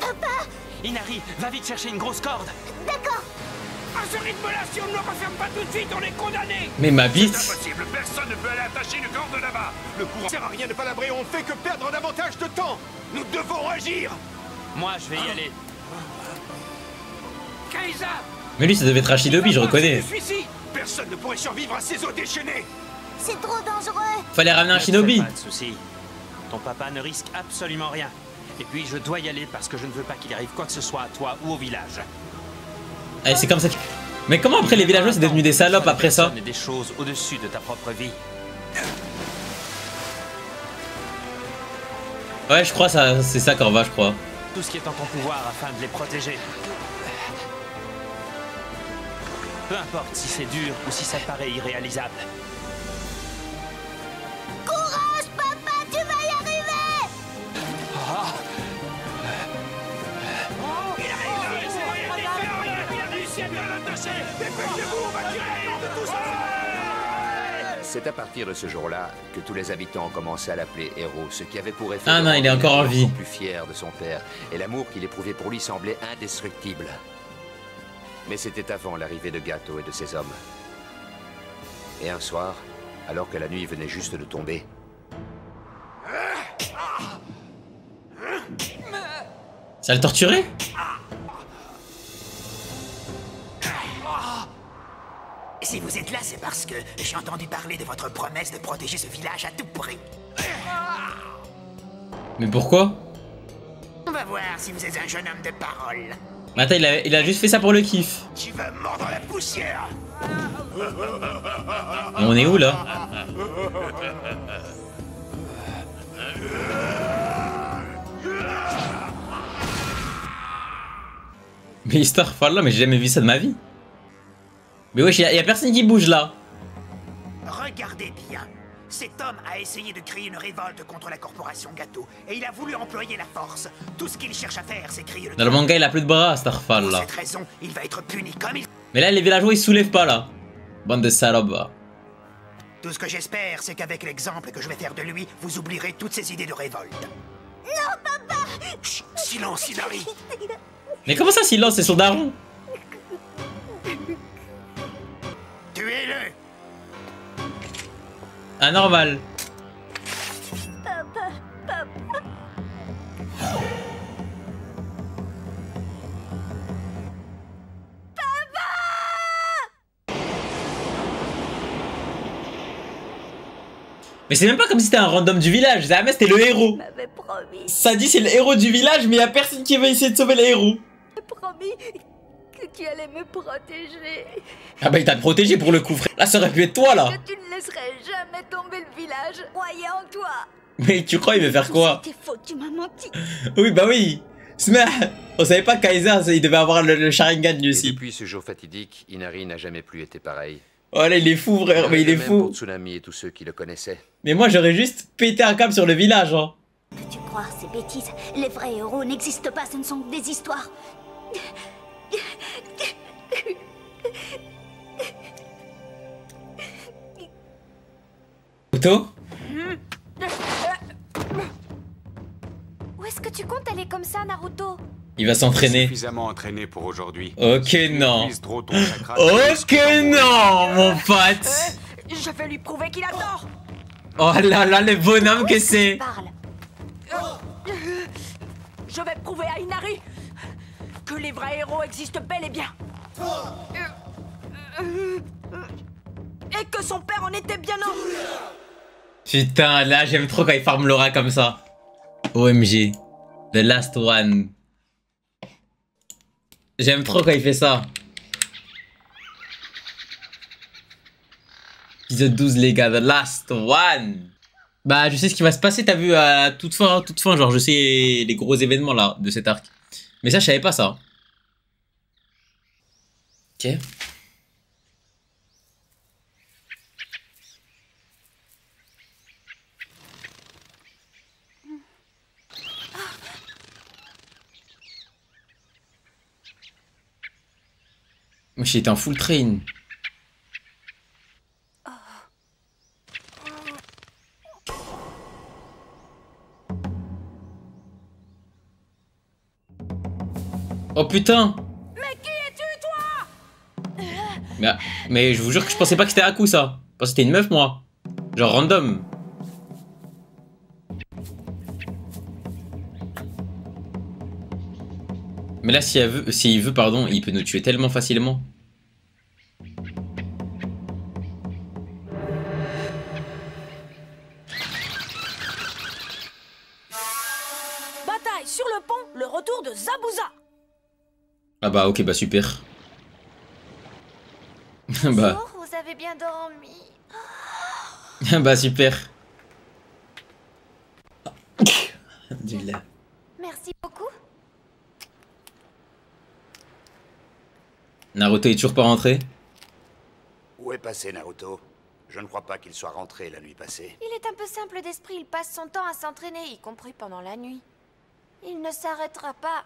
Papa! Inari, va vite chercher une grosse corde. D'accord. À ce rythme-là, si on ne le referme pas tout de suite, on est condamné. Mais ma bite. C'est impossible, personne ne peut aller attacher une corde là-bas. Le courant sert à rien de palabrer, on ne fait que perdre davantage de temps. Nous devons agir. Moi, je vais y aller. Kaisa! Mais lui, ça devait être Rashidobi, je reconnais. Personne ne pourrait survivre à ces eaux déchaînées. C'est trop dangereux. Fallait ramener un Shinobi. Pas de souci. Ton papa ne risque absolument rien. Et puis, je dois y aller parce que je ne veux pas qu'il arrive quoi que ce soit à toi ou au village. Allez, c'est comme ça. Mais comment après les villageois c'est devenu des salopes après ça? Des choses au-dessus de ta propre vie. Ouais, je crois ça, c'est ça Corva, je crois. Tout ce qui est en ton pouvoir afin de les protéger. Peu importe si c'est dur ou si ça te paraît irréalisable. Courage, papa, tu vas y arriver. C'est à partir de ce jour-là que tous les habitants ont commencé à l'appeler héros, ce qui avait pour effet Ah non, il est encore en vie. plus fier de son père, et l'amour qu'il éprouvait pour lui semblait indestructible. Mais c'était avant l'arrivée de Gato et de ses hommes. Et un soir, alors que la nuit venait juste de tomber, Ça le torturait? Si vous êtes là, c'est parce que j'ai entendu parler de votre promesse de protéger ce village à tout prix. Mais pourquoi? On va voir si vous êtes un jeune homme de parole. Mais attends, il a juste fait ça pour le kiff. Tu vas mordre la poussière. On est où là? Mais Starfall, mais j'ai jamais vu ça de ma vie. Mais wesh, y a personne qui bouge là. Regardez bien. Cet homme a essayé de créer une révolte contre la corporation Gâteau, et il a voulu employer la force. Tout ce qu'il cherche à faire, c'est crier le... Dans le manga, il a plus de bras, Starfall là. Pour cette raison, il va être puni comme il... Mais là, les villageois, ils se soulèvent pas là. Bande de salopes. Tout ce que j'espère, c'est qu'avec l'exemple que je vais faire de lui, vous oublierez toutes ces idées de révolte. Non, papa! Chut, silence, Inari. Mais comment ça, silence, c'est son daron? Tuez-le! Anormal. Papa, papa. Mais c'est même pas comme si c'était un random du village. Jamais c'était le héros. M'avait promis. Ça dit c'est le héros du village, mais y a personne qui va essayer de sauver le héros. Promis que tu allais me protéger. Ah bah il t'a protégé pour le coup, frère. Là ça aurait pu être toi là. Que tu ne laisserais jamais tomber le village. Croyez en toi. Mais tu crois il veut faire quoi? C'était faux, tu m'as menti. Oui bah oui. On savait pas que Kaiser il devait avoir le Sharingan lui aussi. Et depuis ce jour fatidique, Inari n'a jamais plus été pareil. Oh là il est fou frère, mais il est fou. Pour Tsunami et tous ceux qui le connaissaient. Mais moi j'aurais juste pété un câble sur le village hein. Que tu crois ces bêtises? Les vrais héros n'existent pas, ce ne sont que des histoires. Naruto? Où est-ce que tu comptes aller comme ça, Naruto? Il va s'entraîner. Suffisamment entraîné pour aujourd'hui. Ok non. Ok non mon pote. Je vais lui prouver qu'il a tort. Oh là là le bonhomme que c'est. Je vais prouver à Inari que les vrais héros existent bel et bien. Et que son père en était bien un. Putain là j'aime trop quand il farme Laura comme ça. OMG. The last one. J'aime trop quand il fait ça. Épisode 12 les gars, the last one. Bah je sais ce qui va se passer, t'as vu à toute fin, genre je sais les gros événements là de cet arc. Mais ça je savais pas ça. Ok. Moi j'étais en full train. Oh putain! Mais qui es-tu, toi? Mais je vous jure que je pensais pas que c'était Haku ça. Je pensais que c'était une meuf moi. Genre random. Mais là s'il veut, pardon, il peut nous tuer tellement facilement. Bataille sur le pont, le retour de Zabuza. Ah bah ok bah super. Bah. Bonjour, vous avez bien dormi. Bah super. Du lait. Merci beaucoup. Naruto est toujours pas rentré? Où est passé Naruto? Je ne crois pas qu'il soit rentré la nuit passée. Il est un peu simple d'esprit, il passe son temps à s'entraîner, y compris pendant la nuit. Il ne s'arrêtera pas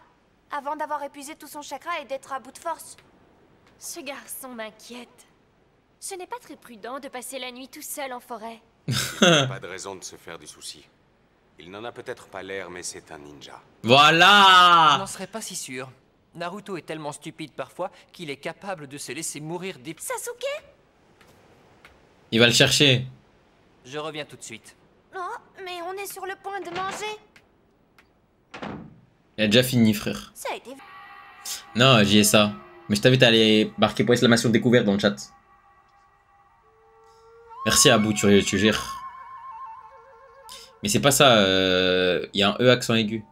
avant d'avoir épuisé tout son chakra et d'être à bout de force. Ce garçon m'inquiète. Ce n'est pas très prudent de passer la nuit tout seul en forêt. Pas de raison de se faire du souci. Il n'en a peut-être pas l'air, mais c'est un ninja. Je Voilà! n'en serais pas si sûr. Naruto est tellement stupide parfois qu'il est capable de se laisser mourir des... Sasuke? Il va le chercher. Je reviens tout de suite. Non, mais on est sur le point de manger. Il a déjà fini frère. Ça a été... Non, j'y ai ça. Mais je t'invite à aller marquer pour exclamation découverte dans le chat. Merci Abou, tu gères. Mais c'est pas ça, il y a un E accent aigu.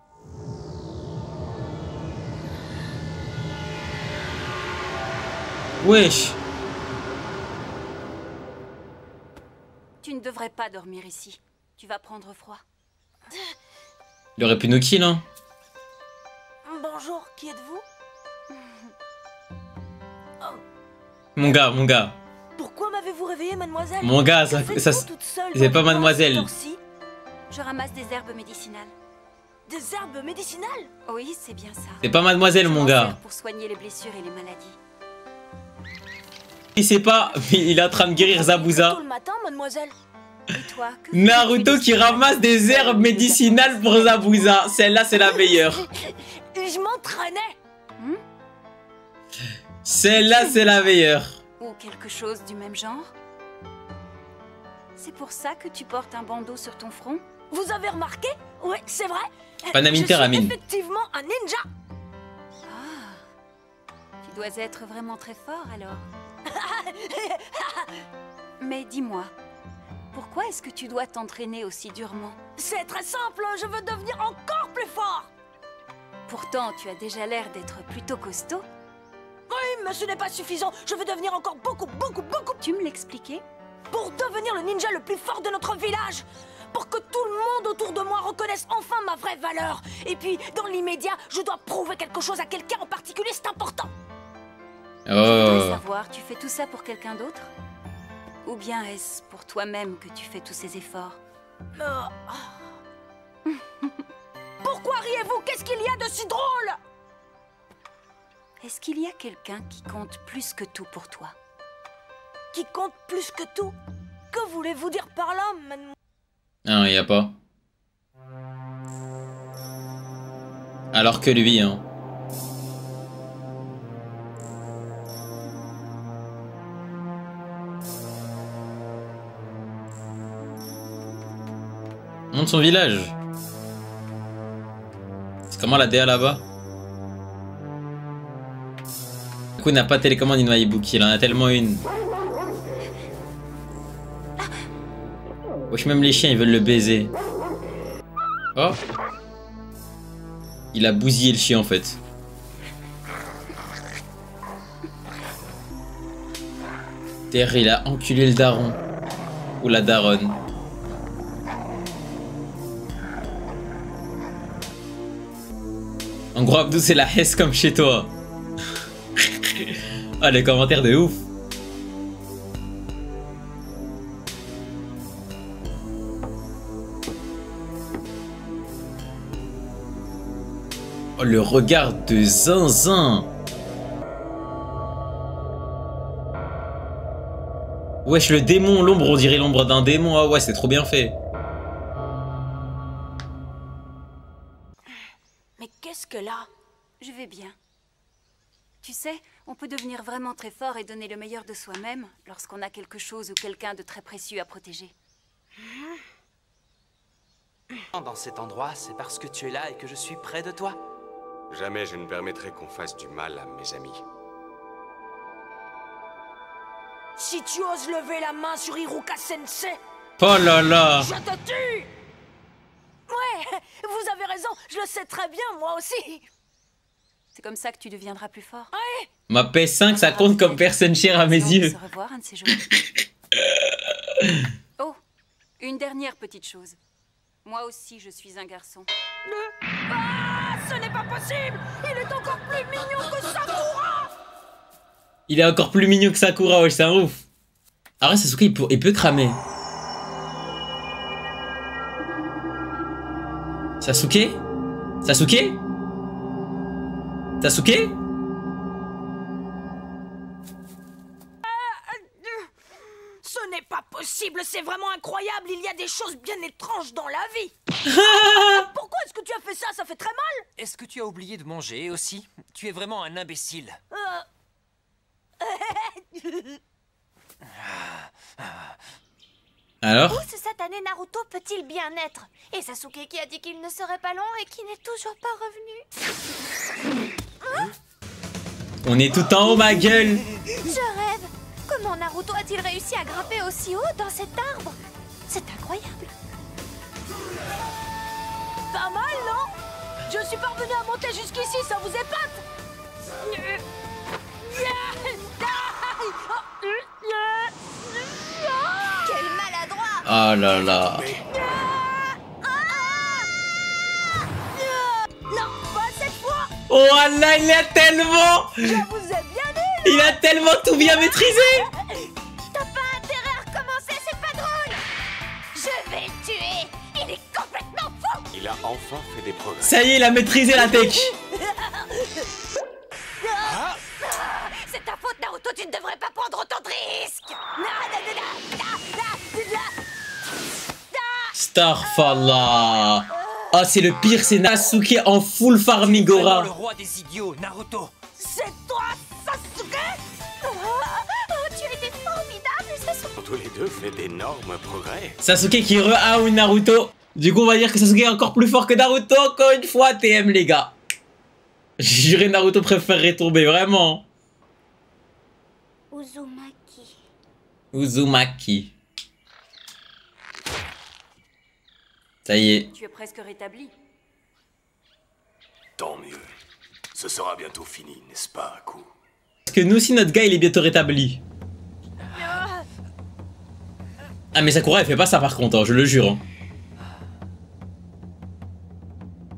Wesh. Tu ne devrais pas dormir ici. Tu vas prendre froid. Il aurait pu nous kill, hein. Bonjour, qui êtes-vous? Mon gars. Pourquoi m'avez-vous réveillé, mademoiselle? Mon gars, ça c'est pas mademoiselle. Je ramasse des herbes médicinales. Des herbes médicinales? Oui, c'est bien ça. C'est pas mademoiselle, mon gars. Pour soigner les blessures et les maladies. Il sait pas, mais il est en train de guérir Zabuza. Tôt le matin, mademoiselle. Et toi, Naruto qui ramasse des herbes médicinales pour Zabuza. Celle-là, c'est la meilleure. Je m'entraînais. Celle-là, c'est la meilleure. Ou quelque chose du même genre? C'est pour ça que tu portes un bandeau sur ton front? Vous avez remarqué? Oui, c'est vrai. Panaminter Amine. Je suis effectivement un ninja. Ah. Tu dois être vraiment très fort alors. Mais dis-moi, pourquoi est-ce que tu dois t'entraîner aussi durement? C'est très simple, je veux devenir encore plus fort. Pourtant, tu as déjà l'air d'être plutôt costaud. Oui, mais ce n'est pas suffisant. Je veux devenir encore beaucoup. Tu me l'expliquais? Pour devenir le ninja le plus fort de notre village. Pour que tout le monde autour de moi reconnaisse enfin ma vraie valeur. Et puis, dans l'immédiat, je dois prouver quelque chose à quelqu'un en particulier, c'est important. Je voudrais savoir, tu fais tout ça pour quelqu'un d'autre? Ou bien est-ce pour toi-même que tu fais tous ces efforts? Pourquoi riez-vous? Qu'est-ce qu'il y a de si drôle? Est-ce qu'il y a quelqu'un qui compte plus que tout pour toi? Qui compte plus que tout? Que voulez-vous dire par là, mademoiselle? Non, il y a pas. Alors que lui, hein. Montre son village. C'est comment la DA là-bas? Du coup, il n'a pas télécommande Inmaibuki, il en a tellement une. Wesh, même les chiens, ils veulent le baiser. Oh. Il a bousillé le chien, en fait. Terre, il a enculé le daron. Ou la daronne. En gros, Abdou, c'est la hesse comme chez toi. Ah, les commentaires de ouf. Oh, le regard de zinzin. Wesh, le démon, l'ombre, on dirait l'ombre d'un démon. Ah ouais, c'est trop bien fait. Mais qu'est-ce que là? Je vais bien. Tu sais, on peut devenir vraiment très fort et donner le meilleur de soi-même lorsqu'on a quelque chose ou quelqu'un de très précieux à protéger. Dans cet endroit, c'est parce que tu es là et que je suis près de toi. Jamais je ne permettrai qu'on fasse du mal à mes amis. Si tu oses lever la main sur Iruka Sensei, oh là là, je te tue! Ouais, vous avez raison, je le sais très bien, moi aussi. C'est comme ça que tu deviendras plus fort. Ouais. Ma PS5, ça compte comme personne chère à mes yeux. Se revoir un de ces jours. Oh, une dernière petite chose. Moi aussi, je suis un garçon. Ah, ce n'est pas possible! Il est encore plus mignon que Sakura! Il est encore plus mignon que Sakura, wesh, c'est un ouf. Après, Sasuke, il peut cramer. Sasuke? Sasuke? Sasuke? Ce n'est pas possible, c'est vraiment incroyable, il y a des choses bien étranges dans la vie. Pourquoi est-ce que tu as fait ça? Ça fait très mal. Est-ce que tu as oublié de manger aussi? Tu es vraiment un imbécile. Alors? Où ce satané Naruto peut-il bien être? Et Sasuke qui a dit qu'il ne serait pas long et qui n'est toujours pas revenu. Hein? On est tout en haut, ma gueule. Je rêve. Comment Naruto a-t-il réussi à grimper aussi haut dans cet arbre? C'est incroyable. Pas mal, non? Je suis parvenu à monter jusqu'ici, ça vous épate? Oh là là. Non, pas cette fois. Oh là, il a tellement... Je vous ai bien eu. Il a tellement tout bien maîtrisé. T'as pas intérêt à recommencer, c'est pas drôle. Je vais le tuer. Il est complètement fou. Il a enfin fait des progrès. Ça y est, il a maîtrisé la tech. C'est ta faute, Naruto, tu ne devrais pas prendre autant de risques. Starfalla. Oh, c'est le pire, c'est Sasuke en full Farmigora. Le roi des idiots, Naruto. C'est toi, Sasuke. Oh, tu étais formidable, Sasuke. Ils ont tous les deux fait d'énormes progrès. Sasuke qui re-out Naruto. Du coup, on va dire que Sasuke est encore plus fort que Naruto. Encore une fois, TM, les gars. J'ai juré Naruto préférerait tomber, vraiment. Uzumaki. Uzumaki. Ça y est. Tu es presque rétabli. Tant mieux. Ce sera bientôt fini, n'est-ce pas, Aku? Parce que nous aussi, notre gars, il est bientôt rétabli. Ah, mais Sakura, elle fait pas ça par contre, hein, je le jure. Hein.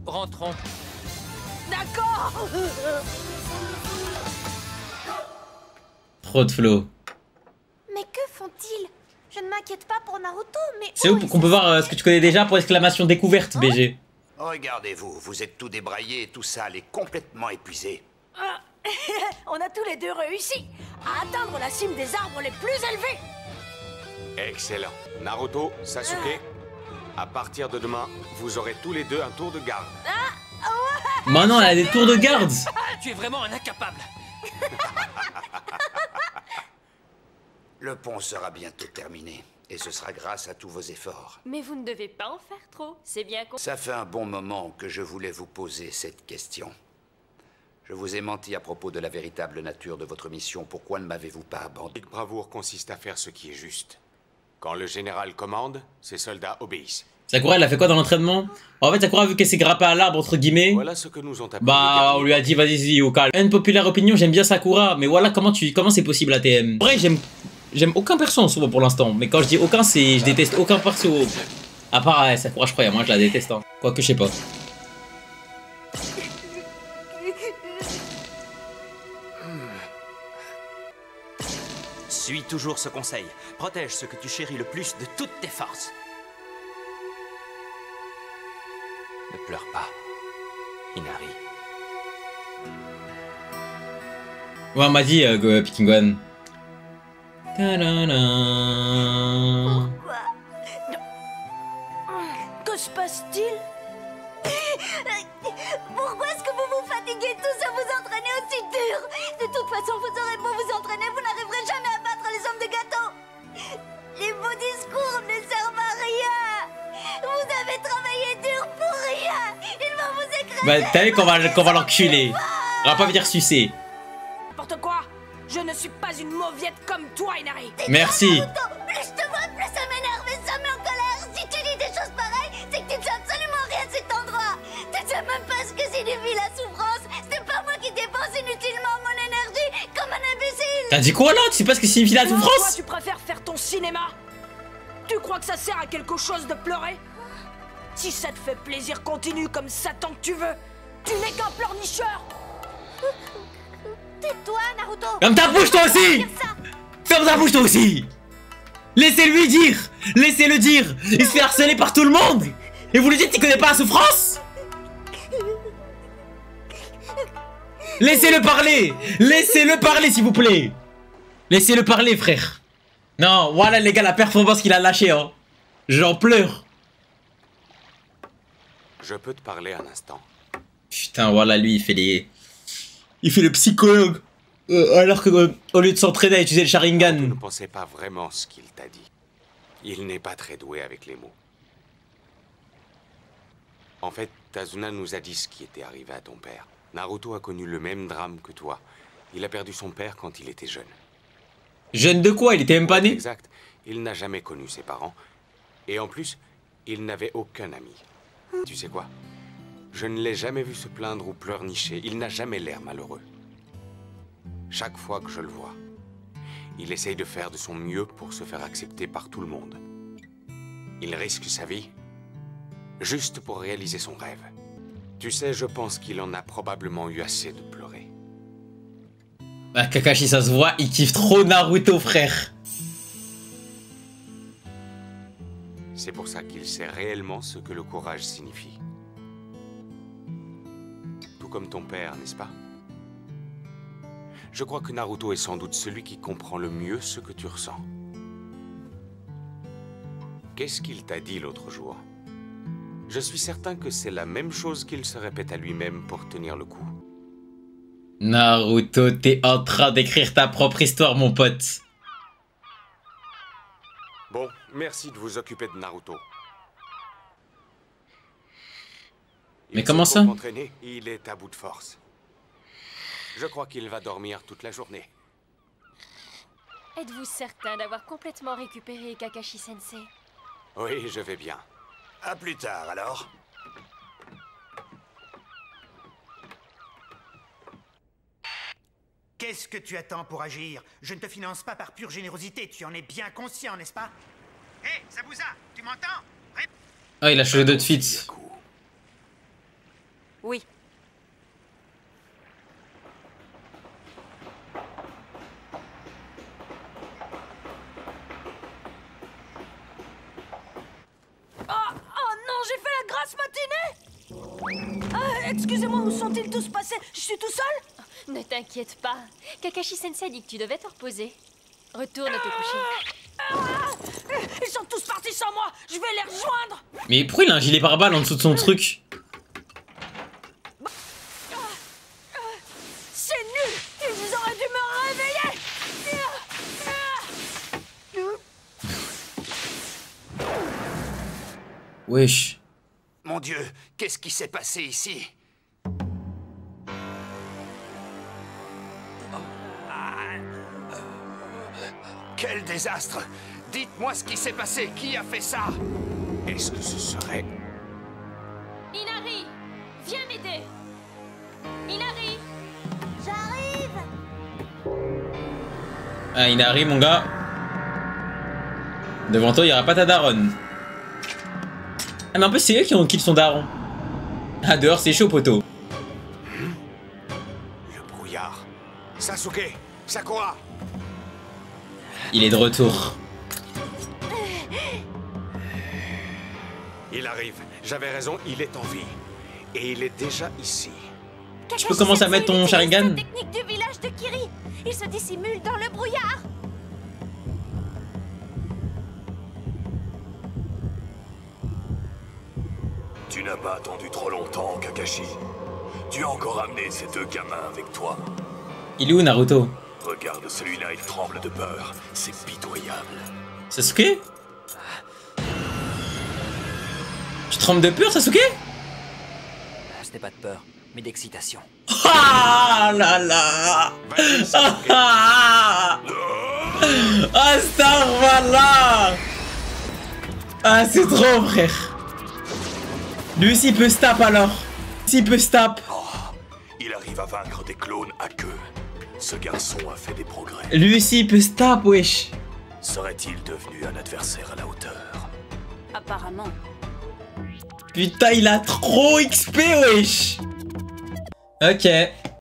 Rentrons. D'accord. Trop de flow. Mais que font-ils? Je ne m'inquiète pas pour Naruto, mais... C'est où qu'on peut voir ce que tu connais déjà pour exclamation découverte, BG? Regardez-vous, vous êtes tout débraillé et tout sale et complètement épuisé. On a tous les deux réussi à atteindre la cime des arbres les plus élevés. Excellent. Naruto, Sasuke, à partir de demain, vous aurez tous les deux un tour de garde. Maintenant, elle a des tours de garde. Tu es vraiment un incapable. Le pont sera bientôt terminé, et ce sera grâce à tous vos efforts. Mais vous ne devez pas en faire trop, c'est bien con... Ça fait un bon moment que je voulais vous poser cette question. Je vous ai menti à propos de la véritable nature de votre mission. Pourquoi ne m'avez-vous pas abandonné? La bravoure consiste à faire ce qui est juste. Quand le général commande, ses soldats obéissent. Sakura, elle a fait quoi dans l'entraînement? En fait, Sakura, vu qu'elle s'est grappée à l'arbre, entre guillemets... Voilà ce que nous ont appris. Bah, on lui a dit, vas-y, au calme. Une populaire opinion, j'aime bien Sakura, mais voilà, comment c'est possible, la TM? En vrai, j'aime aucun perso en soi pour l'instant, mais quand je dis aucun, c'est... Je déteste aucun perso. À part Sakura, je crois, moi je la déteste, hein. Quoique, je sais pas. Suis toujours ce conseil. Protège ce que tu chéris le plus de toutes tes forces. Ne pleure pas, Inari. Ouais, on m'a dit, Picking One. Pourquoi? Que se passe-t-il? Pourquoi est-ce que vous vous fatiguez tous à vous entraîner aussi dur? De toute façon, vous aurez beau vous entraîner, vous n'arriverez jamais à battre les hommes de gâteau. Les beaux discours ne servent à rien. Vous avez travaillé dur pour rien. Ils vont vous écraser. Bah, t'as vu qu'on va l'enculer. On va pas venir sucer. N'importe quoi. Je ne suis pas une mauviette comme toi, Inari. Merci. Plus je te vois, plus ça m'énerve et ça me met en colère. Si tu dis des choses pareilles, c'est que tu ne sais absolument rien de cet endroit. Tu ne sais même pas ce que signifie la souffrance. C'est pas moi qui dépense inutilement mon énergie comme un imbécile. T'as dit quoi là? Tu sais pas ce que signifie la Toi, souffrance? tu préfères faire ton cinéma? Tu crois que ça sert à quelque chose de pleurer? Si ça te fait plaisir, continue comme ça tant que tu veux. Tu n'es qu'un pleurnicheur. Tais-toi, Naruto. Ferme ta bouche toi aussi. Ferme ta bouche toi aussi. Laissez-lui dire. Laissez-le dire. Il se fait harceler par tout le monde. Et vous lui dites qu'il connaît pas la souffrance? Laissez-le parler. Laissez-le parler s'il vous plaît. Laissez-le parler frère. Non, voilà les gars, la performance qu'il a lâchée, hein. J'en pleure. Je peux te parler un instant. Putain, voilà, lui, il fait le psychologue. Alors que, au lieu de s'entraîner à utiliser le Sharingan. Tu ne pensais pas vraiment ce qu'il t'a dit. Il n'est pas très doué avec les mots. En fait, Tazuna nous a dit ce qui était arrivé à ton père. Naruto a connu le même drame que toi. Il a perdu son père quand il était jeune. Jeune de quoi? Il était même pas né? Exact. Il n'a jamais connu ses parents. Et en plus, il n'avait aucun ami. Tu sais quoi? Je ne l'ai jamais vu se plaindre ou pleurnicher. Il n'a jamais l'air malheureux. Chaque fois que je le vois, il essaye de faire de son mieux pour se faire accepter par tout le monde. Il risque sa vie, juste pour réaliser son rêve. Tu sais, je pense qu'il en a probablement eu assez de pleurer. Ah, Kakashi, ça se voit, il kiffe trop Naruto, frère. C'est pour ça qu'il sait réellement ce que le courage signifie. Tout comme ton père, n'est-ce pas? Je crois que Naruto est sans doute celui qui comprend le mieux ce que tu ressens. Qu'est-ce qu'il t'a dit l'autre jour? Je suis certain que c'est la même chose qu'il se répète à lui-même pour tenir le coup. Naruto, t'es en train d'écrire ta propre histoire, mon pote. Bon, merci de vous occuper de Naruto. Mais comment ça? Il est à bout de force. Je crois qu'il va dormir toute la journée. Êtes-vous certain d'avoir complètement récupéré Kakashi-sensei? Oui, je vais bien. À plus tard, alors. Qu'est-ce que tu attends pour agir? Je ne te finance pas par pure générosité, tu en es bien conscient, n'est-ce pas? Hé, Zabuza, tu m'entends? Ah, il a changé d'outfit. Oui. Oh non, j'ai fait la grasse matinée! Ah, excusez-moi, où sont-ils tous passés? Je suis tout seul? Ne t'inquiète pas. Kakashi-sensei dit que tu devais te reposer. Retourne te coucher. Ils sont tous partis sans moi! Je vais les rejoindre! Mais pourquoi il a un gilet pare-balles en dessous de son truc? C'est nul! Ils auraient dû me réveiller! Wesh. Mon Dieu, qu'est-ce qui s'est passé ici? Quel désastre! Dites-moi ce qui s'est passé. Qui a fait ça? Est-ce que ce serait... Inari, viens m'aider. Inari. J'arrive. Ah, Inari, mon gars. Devant toi, il n'y aura pas ta daronne. Ah, mais en plus, c'est eux qui ont kill son daron. Ah, dehors, c'est chaud, poteau. Le brouillard. Sasuke, Sakura. Il est de retour. Il arrive. J'avais raison, il est en vie. Et il est déjà ici. Tu peux commencer à mettre ton Sharingan? Technique du village de Kiri. Il se dissimule dans le brouillard. Tu n'as pas attendu trop longtemps, Kakashi. Tu as encore amené ces deux gamins avec toi. Il est où, Naruto? Regarde celui-là, il tremble de peur. C'est pitoyable. Sasuke? Tu trembles de peur, Sasuke? Ce n'est pas de peur, mais d'excitation. Ah là là! Ah Astaghfirullah! Ah, c'est trop, frère! Lui aussi peut se taper alors! S'il peut se taper! Il arrive à vaincre des clones à queue. Ce garçon a fait des progrès. Lui aussi peut se taper, wesh! Serait-il devenu un adversaire à la hauteur? Apparemment. Putain, il a trop XP, wesh! Ok.